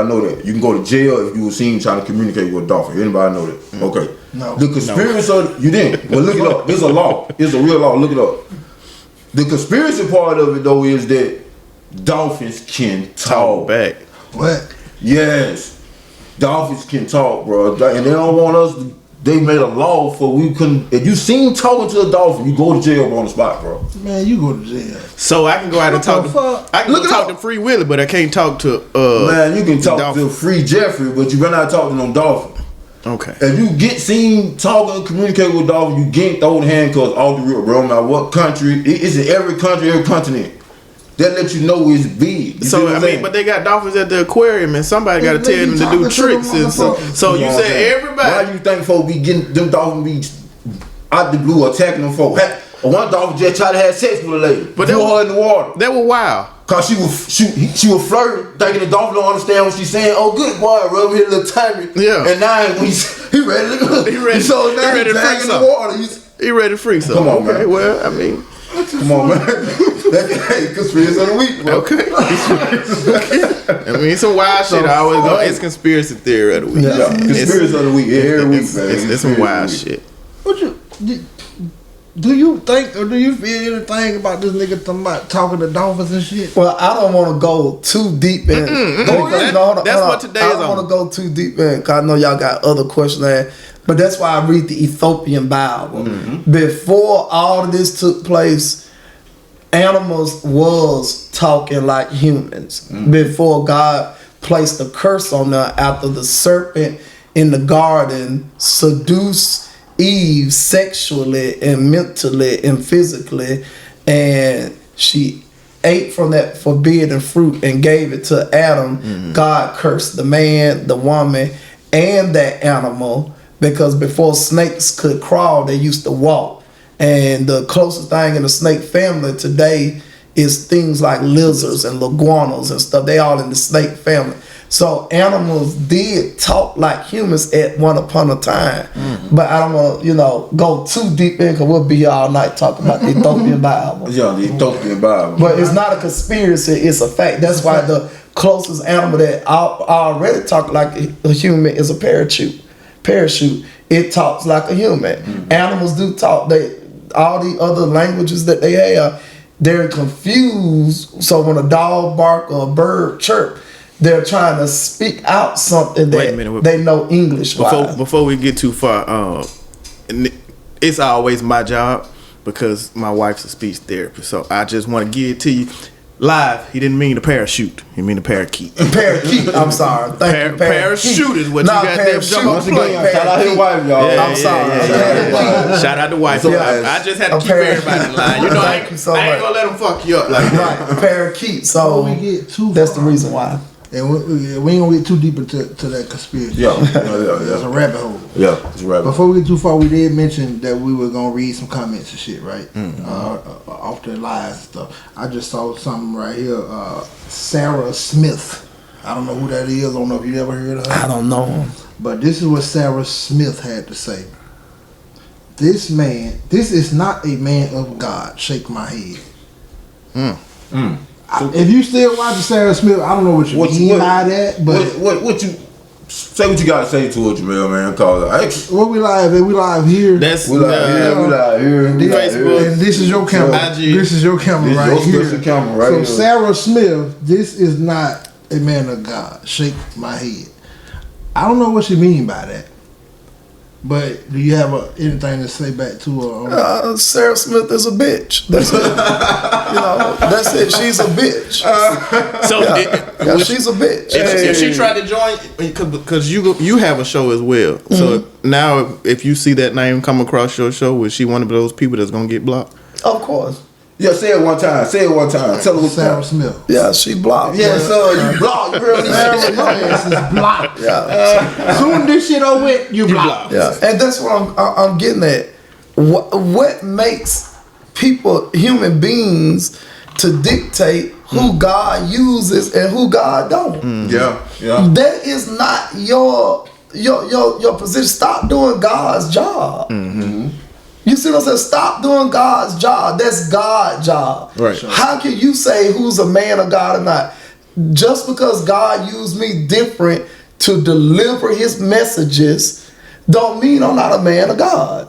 know that. You can go to jail if you were seen trying to communicate with a dolphin. Anybody know that? Okay. No. The conspiracy of you didn't. Well, look it up. There's a law. It's a real law. Look it up. The conspiracy part of it though is that dolphins can talk. Back. What? Yes, dolphins can talk, bro, and they don't want us. They made a law for we couldn't. If you seen talking to a dolphin, you go to jail on the spot, bro. Man, you go to jail. So I can go out and talk. I can Look go it talk up. to Free Willy, but I can't talk to. Man, you can talk dolphin. to Free Jeffrey, but you better not talk to no dolphin. Okay. If you get seen talking, communicate with dolphins, you get thrown handcuffs all the real, bro. No matter what country, it's in every country, every continent. That let you know it's big. You see So what I I'm mean, saying? but they got dolphins at the aquarium, and somebody got to They tell be them to talking do to tricks. them And so, motherfuckers. so you know what I'm said saying? everybody. Why you think folk be getting them dolphins be out the blue attacking them folk? One dolphin just tried to have sex with a lady, But but that threw was- her in the water. They were wild. Cause she was flirting, thinking the dolphin don't understand what she's saying. Oh, good boy, rub his little tummy. Yeah. And now when he ready to go. He ready- So now he ready he's to back freak in the some. water. He ready to freak some. Come on, okay, man. well, I mean, Come on, man. Hey, conspiracy of the week, bro. okay. I mean, some wild shit. I always go. It's conspiracy theory of the week. Yeah, It's- conspiracy of the week every week, it's, man. it's some Conspiracy wild of the week. shit. What you? do you think or do you feel anything about this nigga talking to dolphins and shit? Well, I don't want to go too deep in. That's what today is on. I don't want to go too deep in because I know y'all got other questions there. But that's why I read the Ethiopian Bible. Before all of this took place, animals was talking like humans. Before God placed a curse on them after the serpent in the garden seduced Eve sexually and mentally and physically, and she ate from that forbidden fruit and gave it to Adam. God cursed the man, the woman, and that animal, because before snakes could crawl, they used to walk. And the closest thing in the snake family today is things like lizards and iguanas and stuff. They all in the snake family. So animals did talk like humans at one upon a time. But I don't want to, go too deep in because we'll be here all night talking about the Ethiopian Bible. Yeah, the Ethiopian Bible. But it's not a conspiracy, it's a fact. That's why the closest animal that already talk like a human is a parachute. It talks like a human. Animals do talk. All the other languages that they have, they're confused. So when a dog bark or a bird chirp, they're trying to speak out something that they know English. Before we get too far, it's always my job because my wife's a speech therapist. So I just want to give it to you live. He didn't mean to parachute. He mean to parakeet. Parakeet. I'm sorry. Thank you. Parachute is what you got there. Once again, shout out his wife, y'all. Yeah, I'm sorry. Shout out to wife. I just had to keep everybody in line. I ain't gonna let them fuck you up like that. Right. Parakeet. So that's the reason why. And we ain't gonna get too deep into that conspiracy. Yeah. It's a rabbit hole. Yeah, it's a rabbit hole. Before we get too far, we did mention that we were gonna read some comments and shit, right? Off the lives and stuff. I just saw something right here. Sarah Smith. I don't know who that is. I don't know if you ever heard of her. I don't know. But this is what Sarah Smith had to say. This is not a man of God. Shake my head. If you still watching Sarah Smith, I don't know what you mean by that, but what you say? What you gotta say to her, JaMel, man? Cause what we live here. We live here. Facebook. And this is your camera. This is your camera right here. So Sarah Smith, this is not a man of God. Shake my head. I don't know what you mean by that. But do you have anything to say back to her? Sarah Smith is a bitch. That's it. That's it. She's a bitch. She's a bitch. If she tried to join, because you have a show as well. So now, if you see that name come across your show, was she one of those people that's gonna get blocked? Of course. Yeah, say it one time. Tell her what's Sarah Smith. Yeah, she blocked. Yeah, so you blocked. You really is blocked. Yeah. Soon this shit over with, you blocked. Yeah, and that's what I'm getting at. What makes people, human beings, to dictate who God uses and who God don't? Yeah. That is not your position. Stop doing God's job. You see what I'm saying? Stop doing God's job. That's God's job. Right. How can you say who's a man of God or not? Just because God used me different to deliver his messages don't mean I'm not a man of God.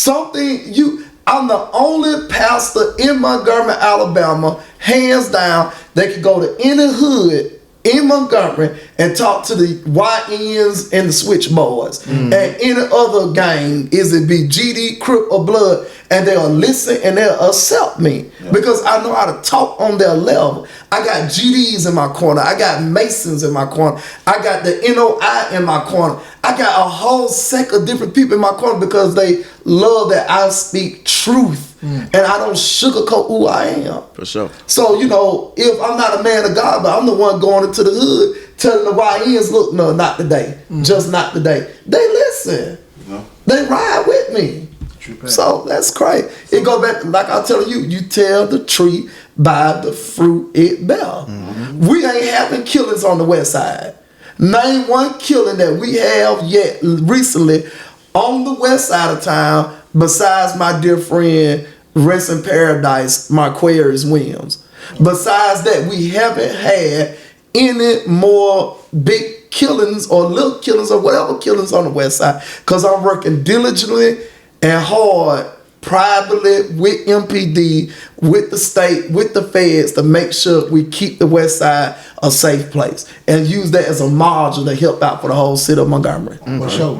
I'm the only pastor in Montgomery, Alabama, hands down, that could go to any hood in Montgomery and talk to the YNs and the switchboards and any other gang, is it be GD, Crip, or Blood, and they'll listen and they'll accept me because I know how to talk on their level. I got GDs in my corner. I got Masons in my corner. I got the NOI in my corner. I got a whole set of different people in my corner because they love that I speak truth. And I don't sugarcoat who I am. For sure. So, if I'm not a man of God, but I'm the one going into the hood telling the YNs, look, no, not today. Just not today. They listen. They ride with me. So that's crazy. It go back, like I tell you, you tell the tree by the fruit it bear. We ain't having killings on the west side. Name one killing that we have yet recently on the west side of town besides my dear friend, rest in paradise, Marquarius Williams. Besides that, we haven't had any more big killings or little killings or whatever killings on the west side because I'm working diligently and hard privately with MPD, with the state, with the feds to make sure we keep the West Side a safe place and use that as a module to help out for the whole city of Montgomery. For sure.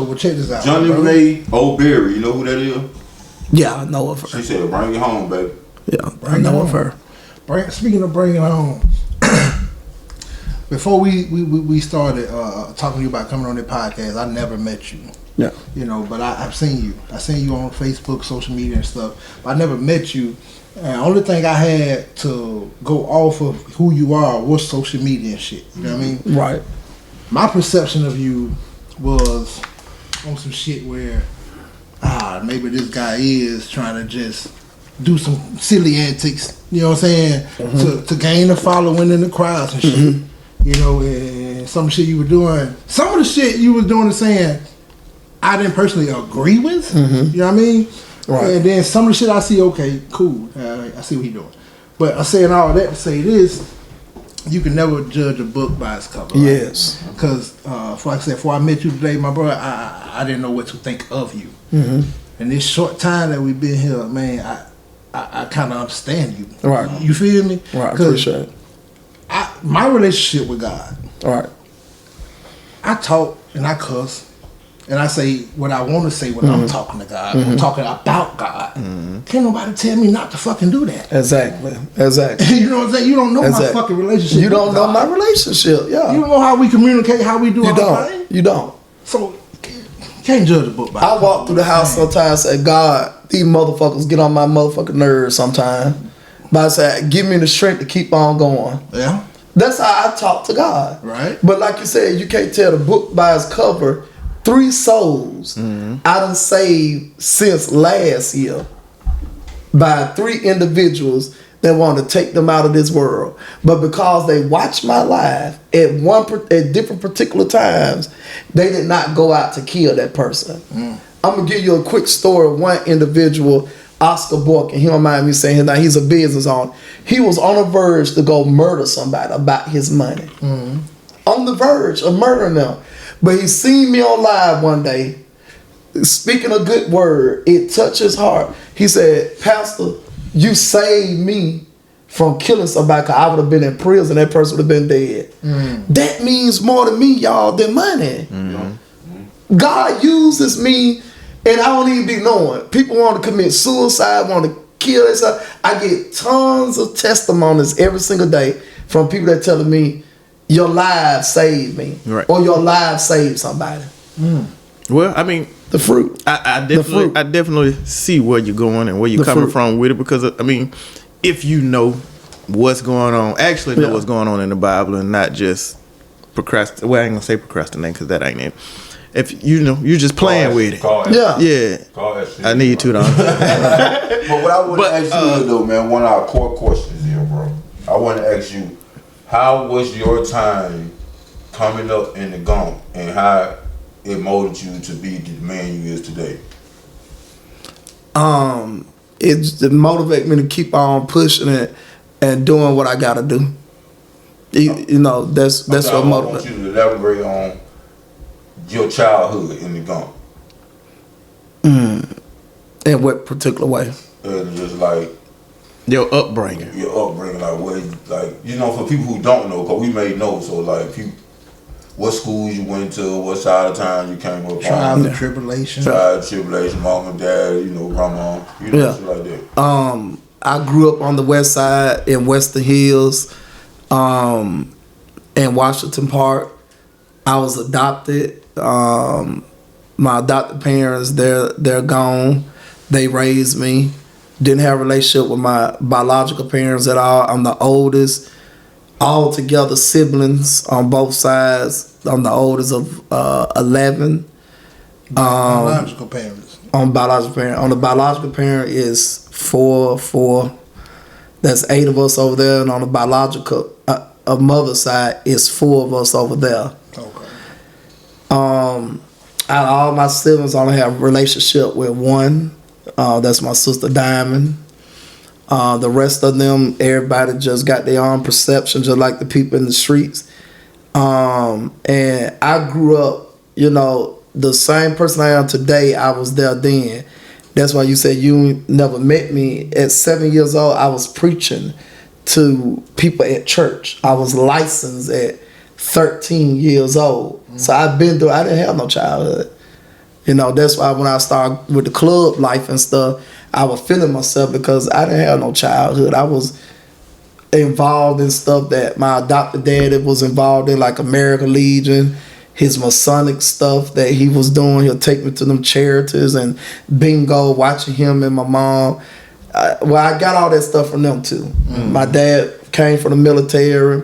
Well, check this out. Johnny bro. Renee O'Berry, you know who that is? Yeah, I know of her. She said, "Bring it home, baby." Yeah, I know of her. Speaking of bringing it home, before we started talking to you about coming on the podcast, I never met you. Yeah. You know, but I've seen you. I seen you on Facebook, social media and stuff. But I never met you. And the only thing I had to go off of who you are was social media and shit. You know what I mean? Right. My perception of you was on some shit where, maybe this guy is trying to just do some silly antics, you know what I'm saying, to gain a following in the crowds and shit. You know, and some shit you were doing, some of the shit you was doing and saying, I didn't personally agree with. You know what I mean? Right. And then some of the shit I see, okay, cool. I see what he doing. But I'm saying all that to say this, you can never judge a book by its cover. Right? Yes. Because, like I said, before I met you today, my brother, I didn't know what to think of you. In this short time that we've been here, man, I kind of understand you. Right. You feel me? Right. Appreciate it. My relationship with God, Right. I talk and I cuss. And I say what I want to say when I'm talking to God. I'm talking about God. Can't nobody tell me not to fucking do that. Exactly. You know what I'm saying? You don't know my fucking relationship. You don't with know God. my relationship. Yeah. You don't know how we communicate, how we do You our don't. thing. You don't. So, can't judge a book by I it. walk through the house sometimes and say, God, these motherfuckers get on my motherfucking nerves sometimes. But I say, give me the strength to keep on going. Yeah. That's how I talk to God. Right. But like you said, you can't tell the book by its cover. 3 souls I done saved since last year by 3 individuals that want to take them out of this world. But because they watched my life at different particular times, they did not go out to kill that person. I'm gonna give you a quick story of one individual, Oscar Bork, and he don't mind me saying his name. He's a business owner. He was on the verge to go murder somebody about his money. On the verge of murdering them. But he seen me on live one day, speaking a good word. It touched his heart. He said, Pastor, you saved me from killing somebody because I would have been in prison. That person would have been dead. That means more to me, y'all, than money. God uses me, and I don't even be knowing. People want to commit suicide, want to kill themselves. I get tons of testimonies every single day from people that telling me, your life saved me, Right. or your life saved somebody. Well, I mean, The fruit. I fruit. definitely see where you're going and where you're The coming fruit. from with it, because I mean, if you know what's going on, actually know Yeah. what's going on in the Bible and not just procrastinate. Well, I ain't gonna say procrastinate because that ain't it. If you know, you're just playing with it. Yeah. Yeah, I need to though. But what I want But, to ask you though, man, one of our core questions here, bro. I want to ask you, how was your time coming up in the Gump, and how it molded you to be the man you is today? It motivates me to keep on pushing it and doing what I gotta do. You know, that's what I want motivates. you to elaborate on your childhood in the Gump. In what particular way? And just like Your upbringing. your upbringing, like what, like, you know, for people who don't know, because we may know, so like, what schools you went to, what side of town you came up Trials on, and tribulation. trial, tribulation, mom and dad, you know, grandma, you know, Yeah. shit like that. I grew up on the west side in Western Hills, in Washington Park. I was adopted. My adopted parents, they're gone. They raised me. Didn't have a relationship with my biological parents at all. I'm the oldest. All together siblings on both sides. I'm the oldest of 11. Biological parents. On the biological parent is four. That's 8 of us over there, and on the biological mother side is 4 of us over there. Okay. Out of all my siblings, I only have a relationship with one. That's my sister Diamond. The rest of them, everybody just got their own perception, just like the people in the streets. And I grew up, you know, the same person I am today, I was there then. That's why you said you never met me. At 7 years old, I was preaching to people at church. I was licensed at 13 years old. So I didn't have no childhood. That's why when I started with the club life and stuff, I was feeling myself because I didn't have no childhood. I was involved in stuff that my adopted dad was involved in, like American Legion, his Masonic stuff that he was doing. He'll take me to them charities and bingo, watching him and my mom. I got all that stuff from them too. My dad came from the military,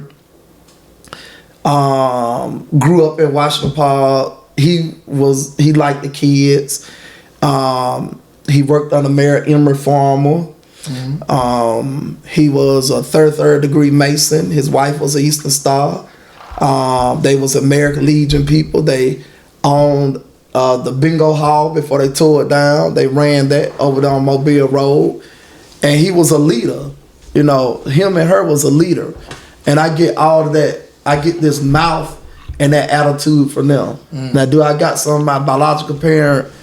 grew up in Washington Park. He liked the kids. He worked on the Mayor Emory Farmer. He was a third degree Mason. His wife was an Eastern Star. They was American Legion people. They owned the bingo hall before they tore it down. They ran that over there on Mobile Road. And he was a leader. Him and her was a leader. And I get all of that. I get this mouth and that attitude from them. Now, do I got some of my biological parent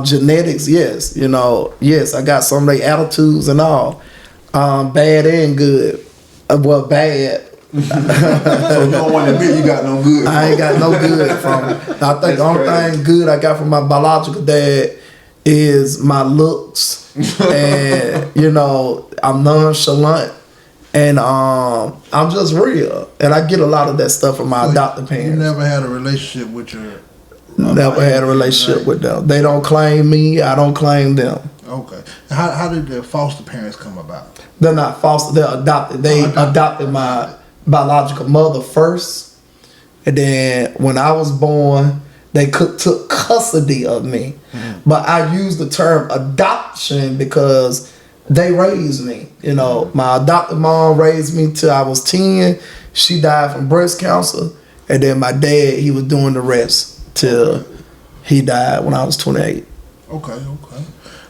genetics? Yes. Yes, I got some of their attitudes and all. Bad and good. Well, bad. So you don't want to admit you got no good. I ain't got no good from it. I think the only thing good I got from my biological dad is my looks. And, I'm nonchalant. And I'm just real. And I get a lot of that stuff from my adopted parents. You never had a relationship with your... Never had a relationship with them. They don't claim me. I don't claim them. Okay. How did the foster parents come about? They're not foster. They're adopted. They adopted my biological mother first. And then when I was born, they took custody of me. But I use the term adoption because they raised me. My adopted mom raised me till I was 10. She died from breast cancer. And then my dad, he was doing the rest till he died when I was 28. Okay.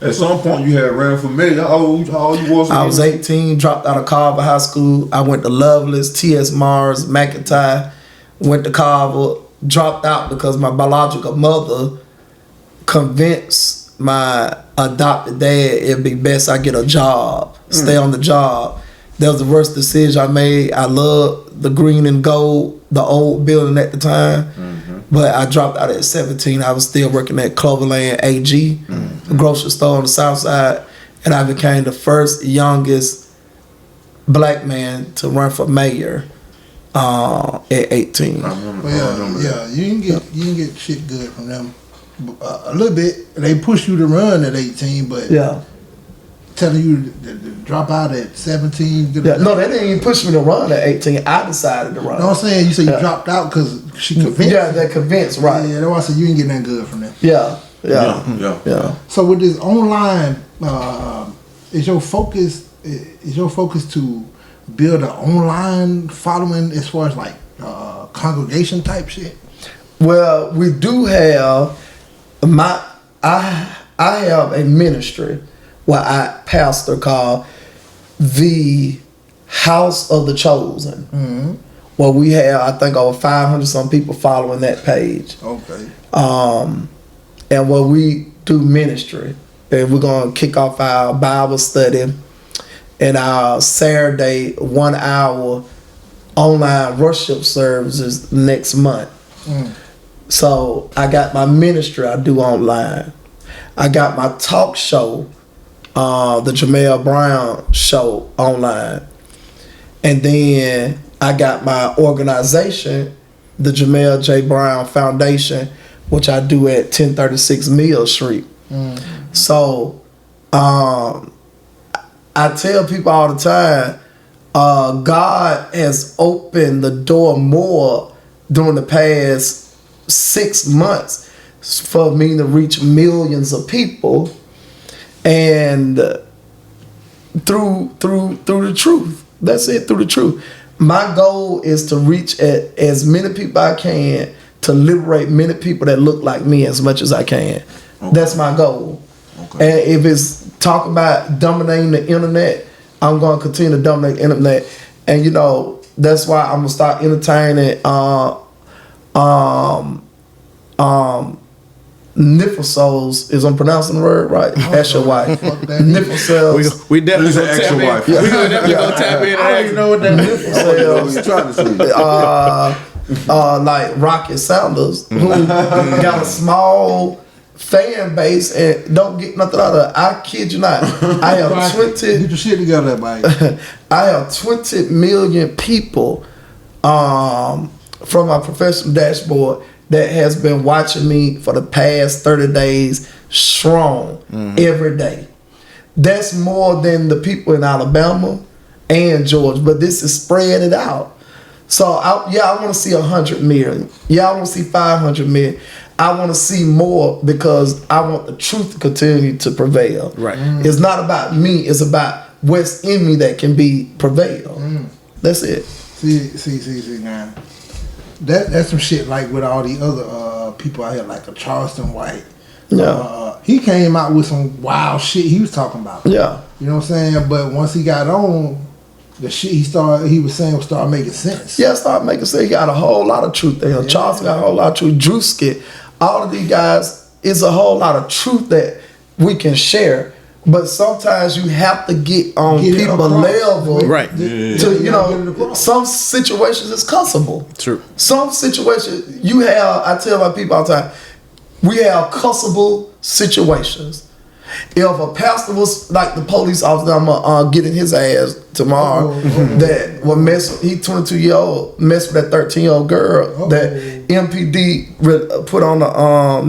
At some point, you had ran for mayor. How old you was? I was 18, dropped out of Carver High School. I went to Lovelace, T.S. Mars, McIntyre, went to Carver, dropped out because my biological mother convinced my adopted dad it'd be best I get a job, stay on the job. That was the worst decision I made. I loved the green and gold, the old building at the time. But I dropped out at 17. I was still working at Cloverland AG, a grocery store on the south side. And I became the first youngest black man to run for mayor at 18. You can get shit good from them. A little bit. They push you to run at 18, but telling you to drop out at 17. No, they didn't even push me to run at 18. I decided to run. No, I'm saying you said you dropped out because she convinced. Yeah, they convinced, right? Yeah, that's why I said you didn't get nothing good from them. Yeah. So with this online, is your focus to build an online following as far as like congregation type shit? Well, we do have I have a ministry where I pastor called the House of the Chosen. Well, we have, I think, over 500 some people following that page. Okay. And where we do ministry, and we're gonna kick off our Bible study and our Saturday 1 hour online worship services next month. So I got my ministry I do online. I got my talk show, the JaMel Brown show online. And then I got my organization, the JaMel J. Brown Foundation, which I do at 1036 Mill Street. So I tell people all the time, God has opened the door more during the past 6 months for me to reach millions of people, and through the truth. That's it, through the truth. My goal is to reach as many people I can to liberate many people that look like me as much as I can. Okay. That's my goal. Okay. And if it's talking about dominating the internet, I'm going to continue to dominate the internet. And that's why I'm gonna start entertaining nipple cells. Is I'm pronouncing the word right? That's your wife. Nipple cells. We definitely This is gonna an tap actual in. wife. We definitely gonna tap in. I don't even know what that nipple cells. You trying to say? Like Rocket Sanders, who got a small fan base and don't get nothing out of it. I kid you not. I have 20. Get your shit together, buddy. I have 20 million people from my professional dashboard that has been watching me for the past 30 days strong every day. That's more than the people in Alabama and Georgia, but this is spread it out. So I want to see 100 million. Yeah, I want to see 500 million. I want to see more because I want the truth to continue to prevail. Right. It's not about me. It's about what's in me that can be prevail. That's it. See, now. That's some shit like with all the other people out here, like a Charleston White. Yeah. He came out with some wild shit he was talking about. Yeah. You know what I'm saying? But once he got on, the shit he was saying started making sense. Yeah, start making sense. He got a whole lot of truth there. Yeah. Charleston got a whole lot of truth. Drewski, all of these guys, is a whole lot of truth that we can share. But sometimes you have to get on people's level, Right. To some situations it's cussable. True. Some situations you have. I tell my people all the time, we have cussable situations. If a pastor was like the police officer, I'm gonna get in his ass tomorrow. That will mess. He 22-year-old messed with that 13-year-old girl that MPD put on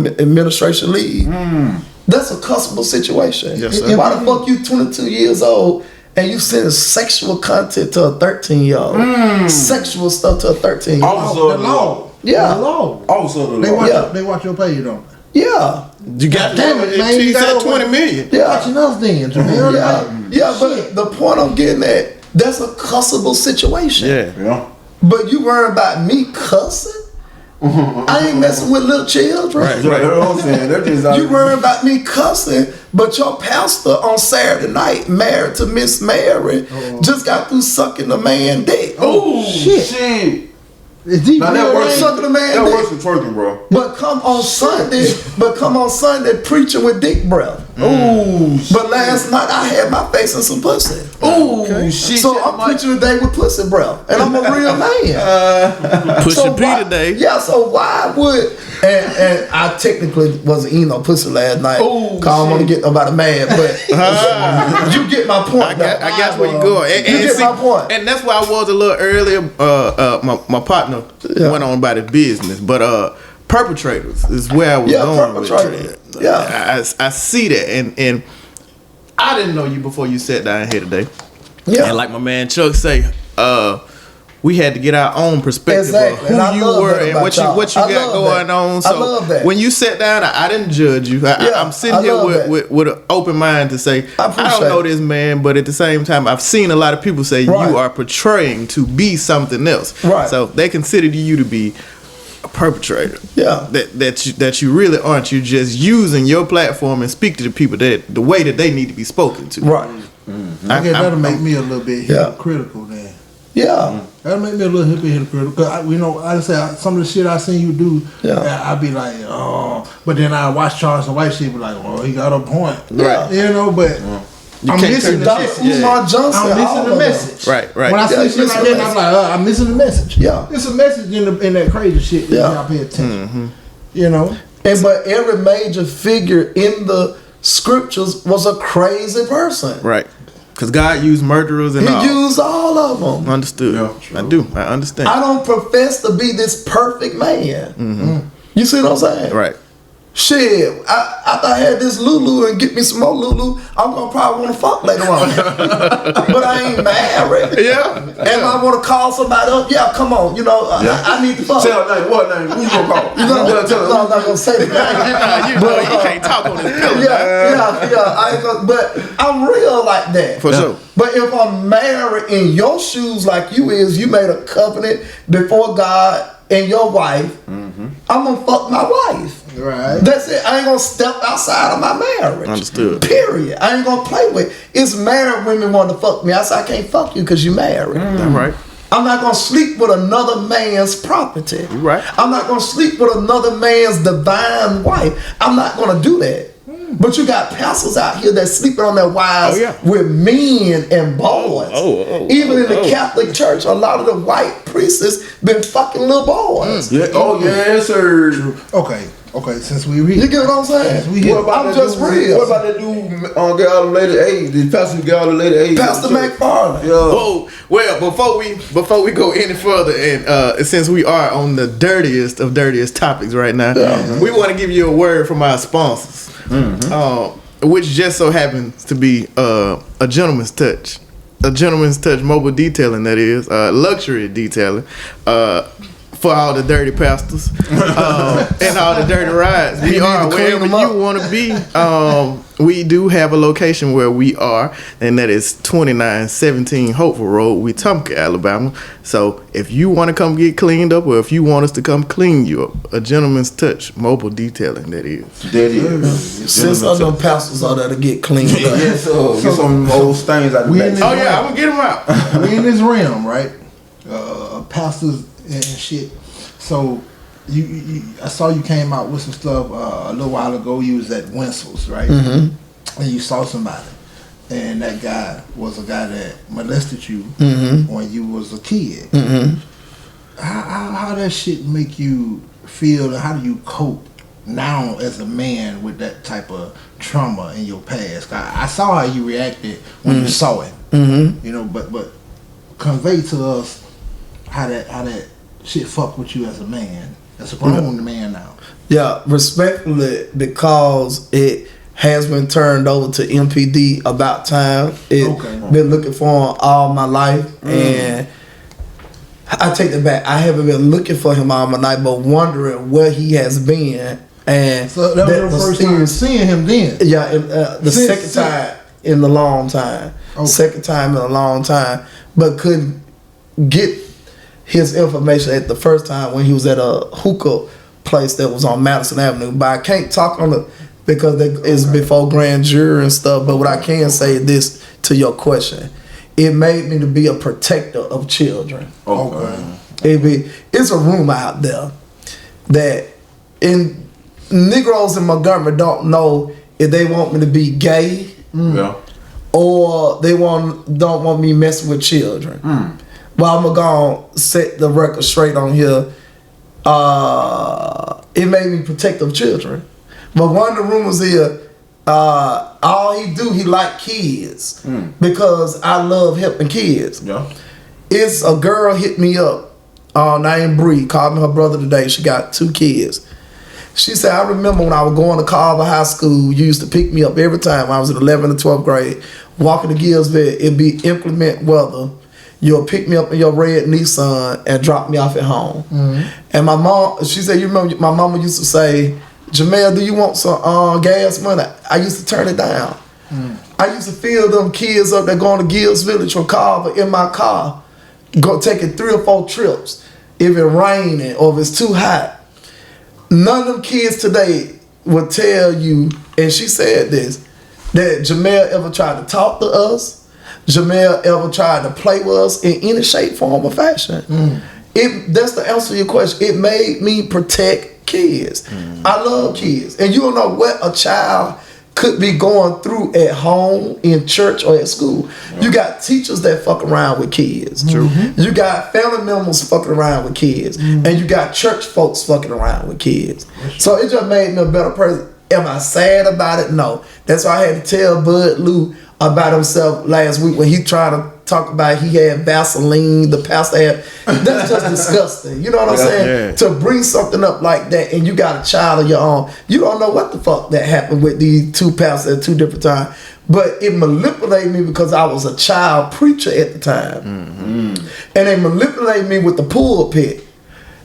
the administration leave. That's a cussable situation. Yes, sir. Why the fuck you 22 years old and you sending sexual content to a 13-year-old? Sexual stuff to a 13-year-old. Also, The law. Yeah. The law. Also, the law. They watch your page, don't they? Yeah. You got Damn it, man, you He's gotta at 20 million. Yeah. Watching us then, JaMel. Yeah, but the point I'm getting at, that's a cussable situation. Yeah. But you worry about me cussing? I ain't messing with little children. Right. Right, that's what I'm saying. They're just You worry about me cussing, but your pastor on Saturday night, married to Miss Mary, just got through sucking the man dick. Oh, Shit. shit. It's deep. Now that works. Sucking the man That dick. works for twerking, bro. But come on Sunday preaching with dick breath. Oh, But last night I had my face in some pussy. oh, shit. So I'm preaching today with pussy breath, and I'm a real man. Pushing P why- today. Yeah, so why would and I technically wasn't eating no pussy last night. Oh, Cause I don't want to get nobody mad, but you get my point. I guess where you going. And, You get see, my point. And that's why I was a little earlier. My partner went on about his business, but perpetrators is where I was going with perpetrators. it. Yeah. I see that, and I didn't know you before you sat down here today. Yeah. And like my man Chuck say, we had to get our own perspective Exactly. of And I who you love were that and about what you y'all. what you I got love going that. on. I So love that. when you sat down, I didn't judge you. I'm sitting I here love that. with an open mind to say I appreciate don't know it. this man, but at the same time, I've seen a lot of people say Right. you are portraying to be something else. Right. So they consider you to be a perpetrator. Yeah. That you really aren't. You're just using your platform and speak to the people that the way that they need to be spoken to. Right. I guess that'll make me a little bit Yeah. hypocritical then. Yeah. That'll make me a little bit hypocritical. Cause like I said, some of the shit I seen you do, Yeah. I be like, oh. But then I watch Charleston White shit, be like, oh, he got a point. Right. You know, but You I'm can't missing turn the the message. shit. Umar Johnson. I'm all missing the of them. message. Right. When I Yeah, see shit like that, I'm like, I'm missing the message. Yeah. It's a message in that crazy shit that Yeah. y'all pay attention. You know? But every major figure in the scriptures was a crazy person. Right. Because God used murderers and all. He used all of them. Understood. Yeah, I do. I understand. I don't profess to be this perfect man. You see what I'm saying? Right. Shit, after I had this Lulu and get me some more Lulu, I'm gonna probably want to fuck later on. But I ain't married. Yeah. And I want to call somebody up. Yeah, come on. You know, I need to fuck. Tell her name. What name? Who you gonna call? You know, Yeah, tell her. no, I'm not gonna say the name. You know you can't talk on this pillow. Yeah. I ain't gonna, but I'm real like that. For sure. But if I'm married in your shoes like you is, you made a covenant before God and your wife, I'm gonna fuck my wife. Right. That's it. I ain't gonna step outside of my marriage. Understood. Period. I ain't gonna play with. It's married women want to fuck me. I said I can't fuck you because you married. All right. I'm not gonna sleep with another man's property. Right. I'm not gonna sleep with another man's divine wife. I'm not gonna do that. But you got pastors out here that sleeping on their wives with men and boys. Even in the Catholic Church, a lot of the white priests been fucking little boys. Yeah. Oh yes, sir. Okay, since we read, You get what I'm saying? I'm just real. What about that dude get all the lady age? The pastor get all the lady age? Pastor McFarland. Yeah. Oh, well, before we go any further, and since we are on the dirtiest of dirtiest topics right now, we want to give you a word from our sponsors, which just so happens to be a Gentleman's Touch. A Gentleman's Touch mobile detailing, that is, luxury detailing. For all the dirty pastors and all the dirty rides. We are wherever you want to be. We do have a location where we are, and that is 2917 Hopeful Road, Wetumpka, Alabama. So if you want to come get cleaned up, or if you want us to come clean you up, a Gentleman's Touch mobile detailing, that is. That is. Since other pastors are there to get cleaned up. Yes, sir. Get some old stains out of the back. Oh, yeah, I'm going to get them out. We in this realm, right? Pastors and shit. So you I saw you came out with some stuff a little while ago. You was at Winsel's, right? And you saw somebody, and that guy was a guy that molested you when you was a kid. How that shit make you feel, and how do you cope now as a man with that type of trauma in your past? I saw how you reacted when you saw it, you know, but convey to us how that shit fuck with you as a man, as a grown man now. Yeah, respectfully, because it has been turned over to MPD about time. Been looking for him all my life, and I take that back. I haven't been looking for him all my life, but wondering where he has been. And so that was your first time seeing him then? Yeah, the second time in a long time. Second time in a long time, but couldn't get his information at the first time when he was at a hookah place that was on Madison Avenue. But I can't talk on it because it's before grand jury and stuff. But what I can say is this to your question. It made me to be a protector of children. It's a rumor out there that Negroes in Montgomery don't know if they want me to be gay or they don't want me messing with children. Well, I'm going to set the record straight on here. It made me protect of children. But one of the rumors is all he like kids because I love helping kids. Yeah. It's a girl hit me up named Bree, called me her brother today. She got 2 kids. She said, I remember when I was going to Carver High School, you used to pick me up every time when I was in 11th and 12th grade, walking to Gillsville. It'd be inclement weather. You'll pick me up in your red Nissan and drop me off at home. And my mom, she said, you remember my mama used to say, JaMel, do you want some gas money? I used to turn it down. I used to fill them kids up that going to Gills Village from Carver in my car, go taking 3 or 4 trips. If it's raining or if it's too hot. None of them kids today will tell you, and she said this, that JaMel ever tried to talk to us. JaMel ever tried to play with us in any shape, form, or fashion. That's the answer to your question. It made me protect kids. I love kids. And you don't know what a child could be going through at home, in church, or at school. You got teachers that fuck around with kids. You got family members fucking around with kids. And you got church folks fucking around with kids. So it just made me a better person. Am I sad about it? No. That's why I had to tell Bud Lou about himself last week when he tried to talk about he had Vaseline, the pastor had. That's just disgusting. You know what I'm saying? To bring something up like that and you got a child of your own, you don't know what the fuck that happened with these 2 pastors at 2 different times. But it manipulated me because I was a child preacher at the time. And they manipulated me with the pulpit.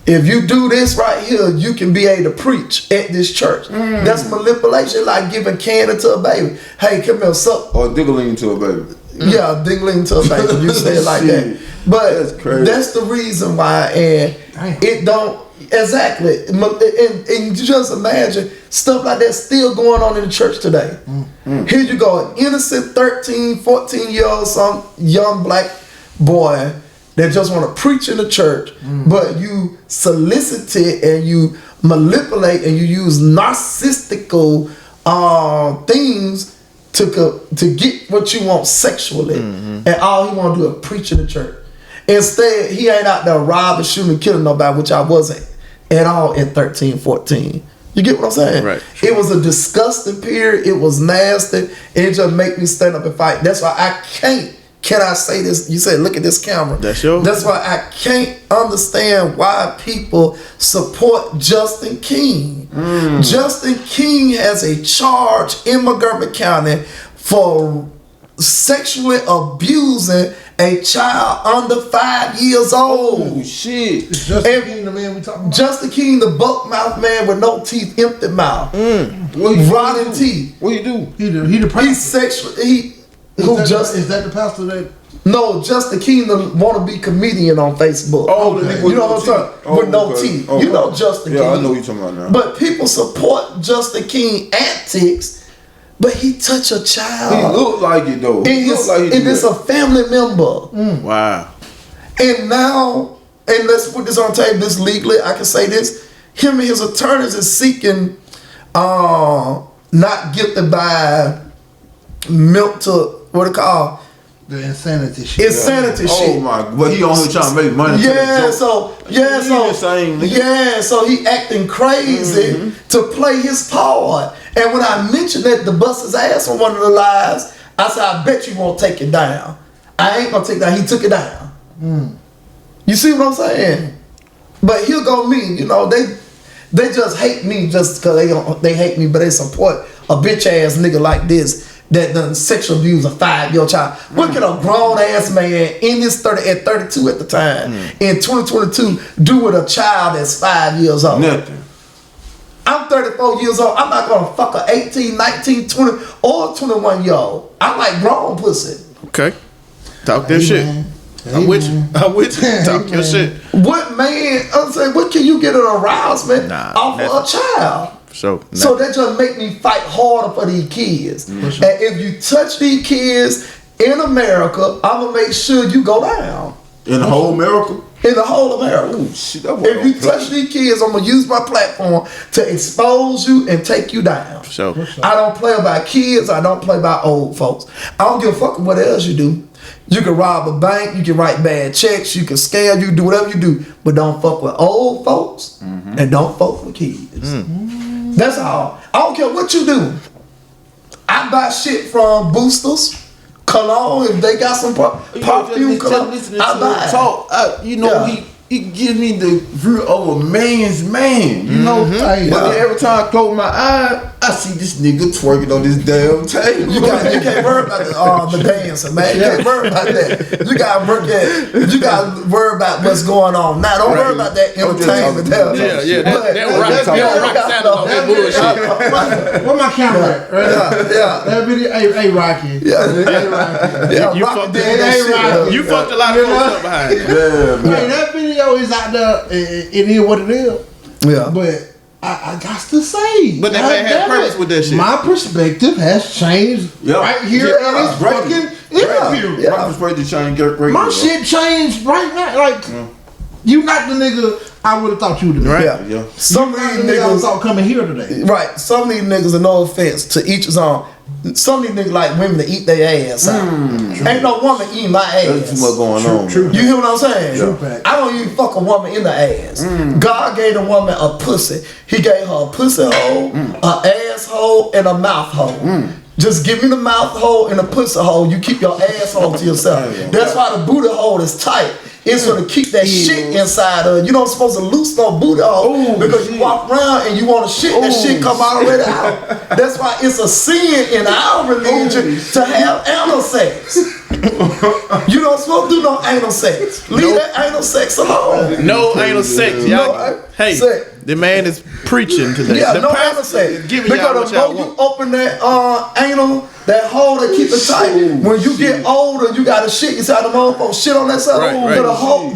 If you do this right here, you can be able to preach at this church. That's manipulation, like giving candy to a baby. Hey, come here, suck. Or diggling to a baby. Yeah, diggling to a baby. You say it like that. But that's the reason why, and it don't, exactly. And you just imagine stuff like that still going on in the church today. Here you go, an innocent 13, 14-year-old, some young black boy that just want to preach in the church, but you solicit it and you manipulate and you use narcissistical things to get what you want sexually, and all he want to do is preach in the church. Instead, he ain't out there robbing, shooting, killing nobody, which I wasn't at all in 13, 14. You get what I'm saying? Right. It was a disgusting period. It was nasty. It just make me stand up and fight. That's why I can't. Can I say this? You said, look at this camera. That's yours. That's why I can't understand why people support Justin King. Justin King has a charge in Montgomery County for sexually abusing a child under 5 years old. Oh shit! It's Justin King, the man we talking about. Justin King, the buck mouth man with no teeth, empty mouth, rotten teeth. What you do? He the pastor. He's sexual. Is that the pastor that? No, Justin King, the wannabe comedian on Facebook. Oh, the nigga you know what I'm talking? Oh, with no okay. teeth. Oh, You know Justin King. Yeah, I know what you're talking about now. But people support Justin King antics, but he touch a child. He look like it though. He look like he and it's a family member. Wow. And now, and let's put this on tape, this legally, I can say this. Him and his attorneys is seeking not guilty by mental, what it called? The insanity shit. Insanity shit. Oh my! But he on here trying to make money. Yeah, so He insane, nigga. so he acting crazy to play his part. And when I mentioned that to bust his ass on one of the lives, I said, I bet you won't take it down. I ain't gonna take it down. He took it down. You see what I'm saying? But here go me, you know, they just hate me just because they hate me, but they support a bitch ass nigga like this that done sexual abuse a 5-year-old child. What can a grown ass man in his 32 at the time in 2022 do with a child that's 5 years old? Nothing. I'm 34 years old. I'm not gonna fuck a 18, 19, 20, or 21 year old. I like grown pussy. Okay. Talk that shit. Man. I'm with you. I'm with you. Talk your shit. What man? I'm saying, what can you get an arousement off nothing. of a child? So that just make me fight harder for these kids. And if you touch these kids in America, I'm gonna make sure you go down. In the whole America? In the whole America. Ooh, shit, that boy If you touch these kids, I'm gonna use my platform to expose you and take you down. I don't play about kids. I don't play about old folks. I don't give a fuck what else you do. You can rob a bank. You can write bad checks. You can scam. You can do whatever you do, but don't fuck with old folks and don't fuck with kids. That's all. I don't care what you do. I buy shit from Boosters, cologne. If they got some perfume cologne, I buy it. Talk, you know, he gives me the view of a man's man, you know. But then every time I close my eye, I see this nigga twerking on this damn table. You can't worry about the dancing, man. You can't worry about that. You gotta worry about what's going on. Now, don't worry about that entertainment. Where my camera at? Right? That video, hey Rocky. You fucked a lot of folks up behind it. Hey, that video is out there. It is what it is. Yeah. But I got to say, But that man had purpose with that shit. My perspective has changed right here in this fucking interview. My perspective changed great. My shit changed right now. Like, you not the nigga I would have thought you would have been. Yeah. Some of these niggas niggas thought coming here today. Right. Some of these niggas, and no offense to each his own. Some of these niggas like women to eat their ass out. Ain't no woman eating my ass. There's too much going on. True. You hear what I'm saying? True. I don't even fuck a woman in the ass. God gave the woman a pussy. He gave her a pussy hole, an asshole, and a mouth hole. Just give me the mouth hole and the pussy hole. You keep your asshole to yourself. That's why the booty hole is tight. It's gonna keep that shit inside of you. You're not supposed to loose no booty hole because you walk around and you want to shit. That shit come already out. That's why it's a sin in our religion to have anal sex. You don't supposed to do no anal sex. Leave that anal sex alone. No anal sex, y'all. Hey, the man is preaching today. Yeah, the no anal sex. Giving y'all Because what the y'all more you want. open that anal, that hole that keep it tight. When you get older, you gotta shit inside the motherfucker. Shit on that side. Right. So the hole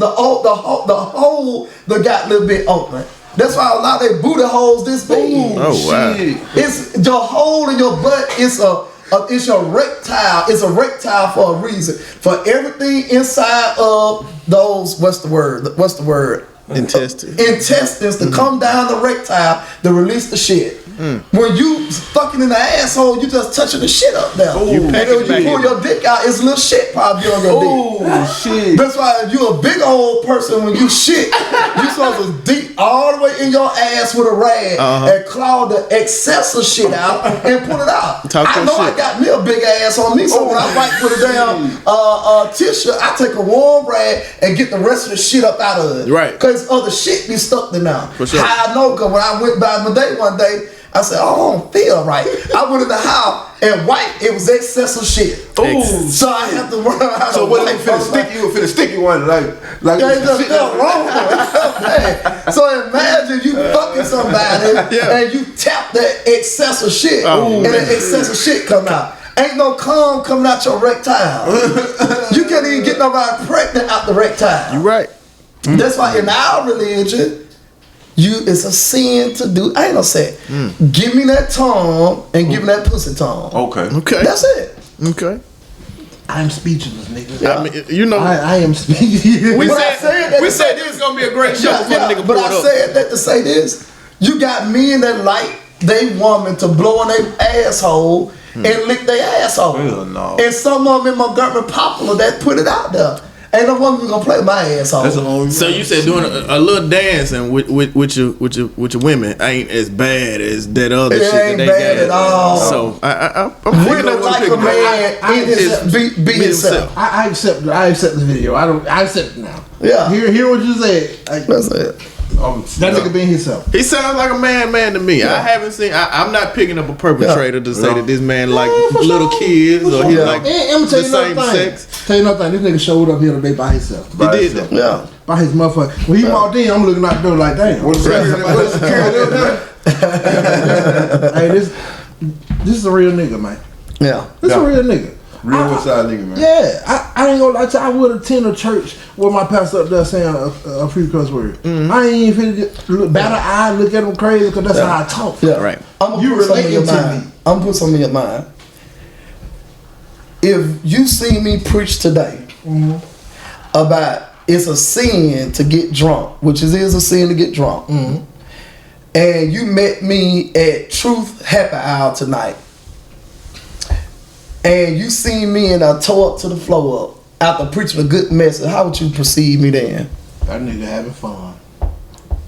that got a little bit open. That's why a lot of their booty holes this big. Oh wow. It's your hole in your butt. It's a rectile. It's a rectile for a reason. For everything inside of those, what's the word? Intestines to come down the rectile to release the shit. When you fucking in the asshole, you just touching the shit up there. You And then when you pull your dick out, it's little shit probably on your dick. Oh shit. That's why if you a big old person, when you shit, you supposed to deep all the way in your ass with a rag and claw the excessive shit out and pull it out. I know I got me a big ass on me, so when I wipe with a damn tissue, I take a warm rag and get the rest of the shit up out of it. Right. Cause other shit be stuck there now. For sure. How I know? Cause when I went by my day one day, I said, oh, I don't feel right. I went in the house and wiped. It was excessive shit. Ooh. So I have to learn how So to what wipe. you finna sticky one like Yeah, it just felt wrong. Man. So imagine you fucking somebody and you tap that excessive shit and that excessive shit come out. Ain't no cum coming out your rectile. You can't even get nobody pregnant out the rectile. You right. That's why in our religion, it's a sin to do. I ain't gonna say it. Give me that tongue and give me that pussy tongue. Okay. That's it. Okay. I'm speechless, nigga. I mean, you know, I am speechless. we But I said that we to said say this is gonna be a great show. Yeah, before the nigga but pull I it up. said that to say this. You got men that like they woman to blow on their asshole and lick their asshole. Hell no. And some of them in Montgomery Popular that put it out there. Ain't no woman gonna play my asshole. That's the only So you said doing a little dancing with your women ain't as bad as that other It shit that ain't they bad got. at all. So I'm picking Women up what like you're a man I in his, be himself. I accept the video. I accept it now. Yeah. Hear what you said. That's it. That nigga being himself. He sounds like a man to me. I haven't seen. I'm not picking up a perpetrator to say that this man like little kids or he like And I'm gonna tell the you same another thing. sex. Tell you another thing. This nigga showed up here today by himself. He did that. Yeah. By his motherfucker. When he walked in, I'm looking out the door like, damn. What is security? Hey, this is a real nigga, man. Yeah. This is a real nigga. Real West Side nigga, man. Yeah, I ain't gonna lie to you. I would attend a church where my pastor up there saying a few cuss words. I ain't even finna bat an eye, look at him crazy, because that's how I talk. Yeah. Right. I'm gonna You put something in your relating to mind. me. I'm gonna put something in your mind. If you see me preach today about it's a sin to get drunk, which is a sin to get drunk, and you met me at Truth Happy Hour tonight, and you seen me and I tore up to the floor up after preaching a good message, how would you perceive me then? That nigga having fun.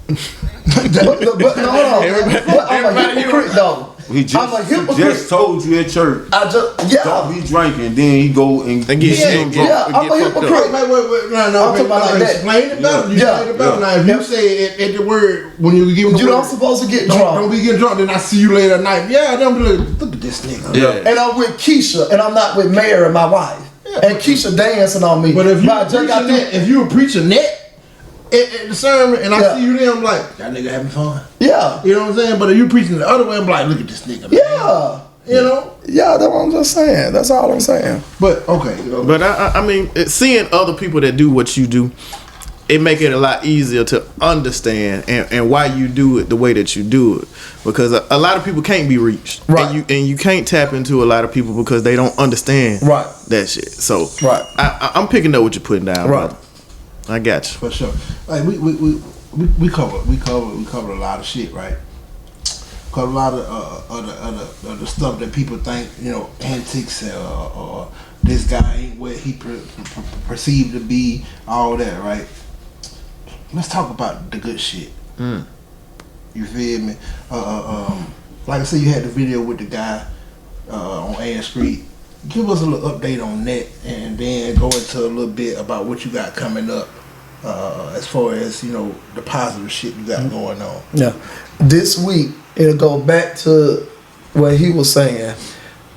But no, hold on. But I'm a hypocrite though. He I'm a hypocrite. just told you at church, Yeah. don't be drinking. Then he go and get get shit. him drunk. Yeah, I'm a hypocrite. Wait, no, I'm talking about like that. Explain it better. You Yeah. explain it better. Yeah. Now, if you say at the word, when you give him the You word, don't supposed to get don't drunk. be getting drunk, then I see you later at night. Yeah, then I'm like, look at this nigga. Yeah. And I'm with Keisha, and I'm not with Mary, my wife. And Keisha dancing on me. But if you But I just got if you were preaching that at the sermon, and I Yeah. see you there, I'm like, that nigga having fun. Yeah. You know what I'm saying? But if you preaching the other way, I'm like, look at this nigga. Man. Yeah. You know? Yeah, that's what I'm just saying. That's all I'm saying. But okay. But I mean, seeing other people that do what you do, it make it a lot easier to understand and why you do it the way that you do it, because a lot of people can't be reached, Right. and you can't tap into a lot of people because they don't understand Right. that shit. So Right. I'm picking up what you're putting down, Right. brother. I got you. For sure. Like we cover a lot of shit, right? Cover a lot of the stuff that people think, you know, antics or this guy ain't what he perceived to be, all that, right? Let's talk about the good shit. You feel me? Like I said, you had the video with the guy on Ann Street. Give us a little update on that, and then go into a little bit about what you got coming up, as far as, you know, the positive shit you got going on. Yeah. This week, it'll go back to what he was saying.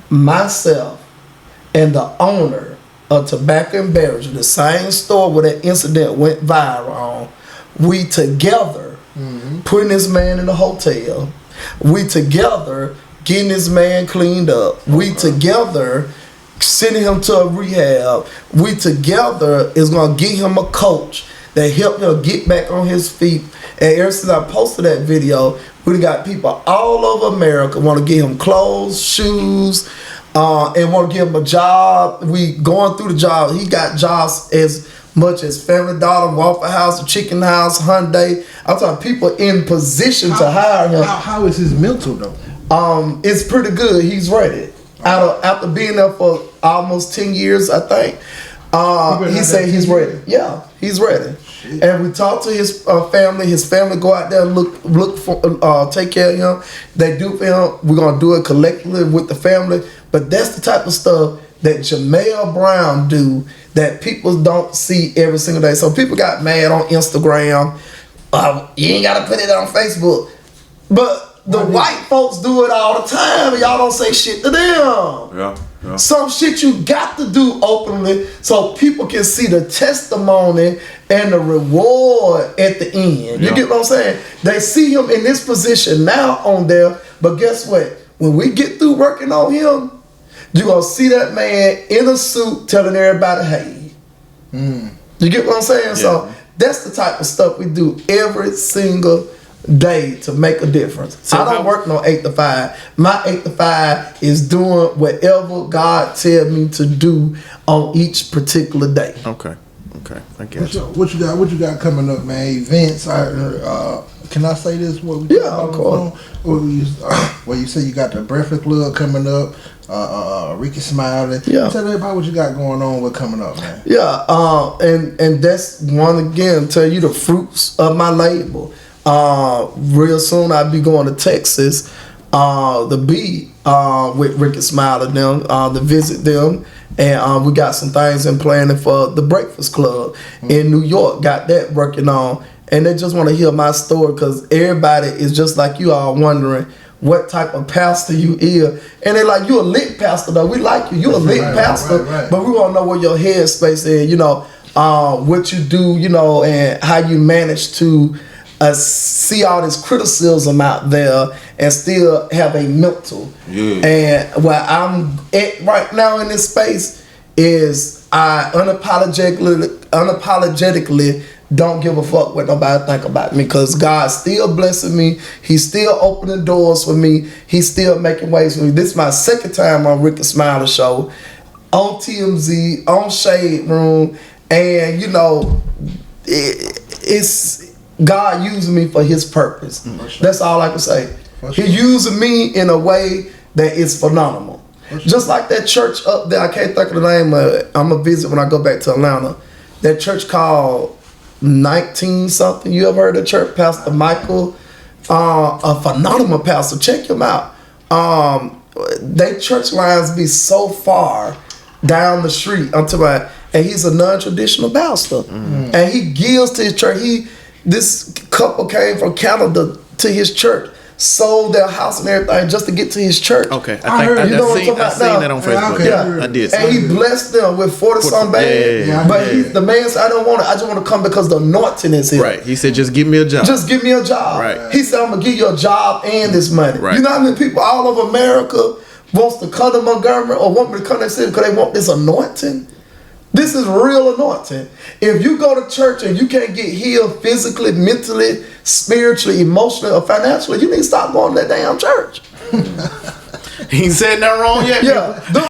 Myself and the owner of Tobacco and Beverage, the same store where that incident went viral on, we together putting this man in a hotel. We together getting this man cleaned up. We together sending him to a rehab. We together is gonna get him a coach that help him get back on his feet. And ever since I posted that video, we got people all over America want to get him clothes, shoes, and want to give him a job. We going through the job. He got jobs as much as Family Dollar, Waffle House, Chicken House, Hyundai. I'm talking people in position to hire him. How is his mental though? It's pretty good. He's ready. After being there for almost 10 years, I think. He said he's ready. Yeah, he's ready. Shit. And we talked to his family. His family go out there and look for, take care of him. They do for him. We're gonna do it collectively with the family. But that's the type of stuff that JaMel Brown do that people don't see every single day. So people got mad on Instagram. You ain't gotta put it on Facebook. But the white folks do it all the time, and y'all don't say shit to them. Yeah. Some shit you got to do openly so people can see the testimony and the reward at the end. You get what I'm saying? They see him in this position now on there, but guess what? When we get through working on him, you're going to see that man in a suit telling everybody, hey. You get what I'm saying? Yeah. So that's the type of stuff we do every single day to make a difference. So I don't work no 8 to 5. My 8 to 5 is doing whatever God tell me to do on each particular day. Okay. I guess. What you got coming up, man? Events? Can I say this? Of course. Well, you say you got the Breakfast Club coming up. Ricky Smiley. Yeah. Tell everybody what you got going on. What's coming up, man? Yeah. And that's one again. Tell you the fruits of my label. Real soon I'll be going to Texas with Ricky Smiley them to visit them, and we got some things in planning for the Breakfast Club in New York. Got that working on, and they just want to hear my story because everybody is just like you all wondering what type of pastor you is, and they're like, you a lit pastor though. We like you. You a lit pastor, right. But we want to know where your headspace is. You know, what you do. You know, and how you manage to see all this criticism out there and still have a mental. And where I'm at right now in this space is I unapologetically don't give a fuck what nobody think about me, because God's still blessing me. He's still opening doors for me. He's still making ways for me. This is my second time on Ricky Smiley Show, on TMZ, on Shade Room, and you know, it's God using me for his purpose. That's all I can say. He using me in a way that is phenomenal. Just like that church up there, I can't think of the name of it. I'm going to visit when I go back to Atlanta. That church called 19 something. You ever heard of the church? Pastor Michael, a phenomenal pastor. Check him out. They church lines be so far down the street. And he's a non-traditional pastor. And he gives to his church. This couple came from Canada to his church, sold their house and everything just to get to his church. Okay, I seen that on Facebook. Yeah, I did. And he blessed them with 40-some bags. But the man said, I don't want it. I just want to come because the anointing is here. Right. He said, just give me a job. Just give me a job. Right. He said, I'm going to give you a job and this money. Right. You know how many people all over America wants to come to Montgomery or want me to come to the city because they want this anointing? This is real anointing. If you go to church and you can't get healed physically, mentally, spiritually, emotionally, or financially, you need to stop going to that damn church. He ain't said nothing wrong yet. Yeah.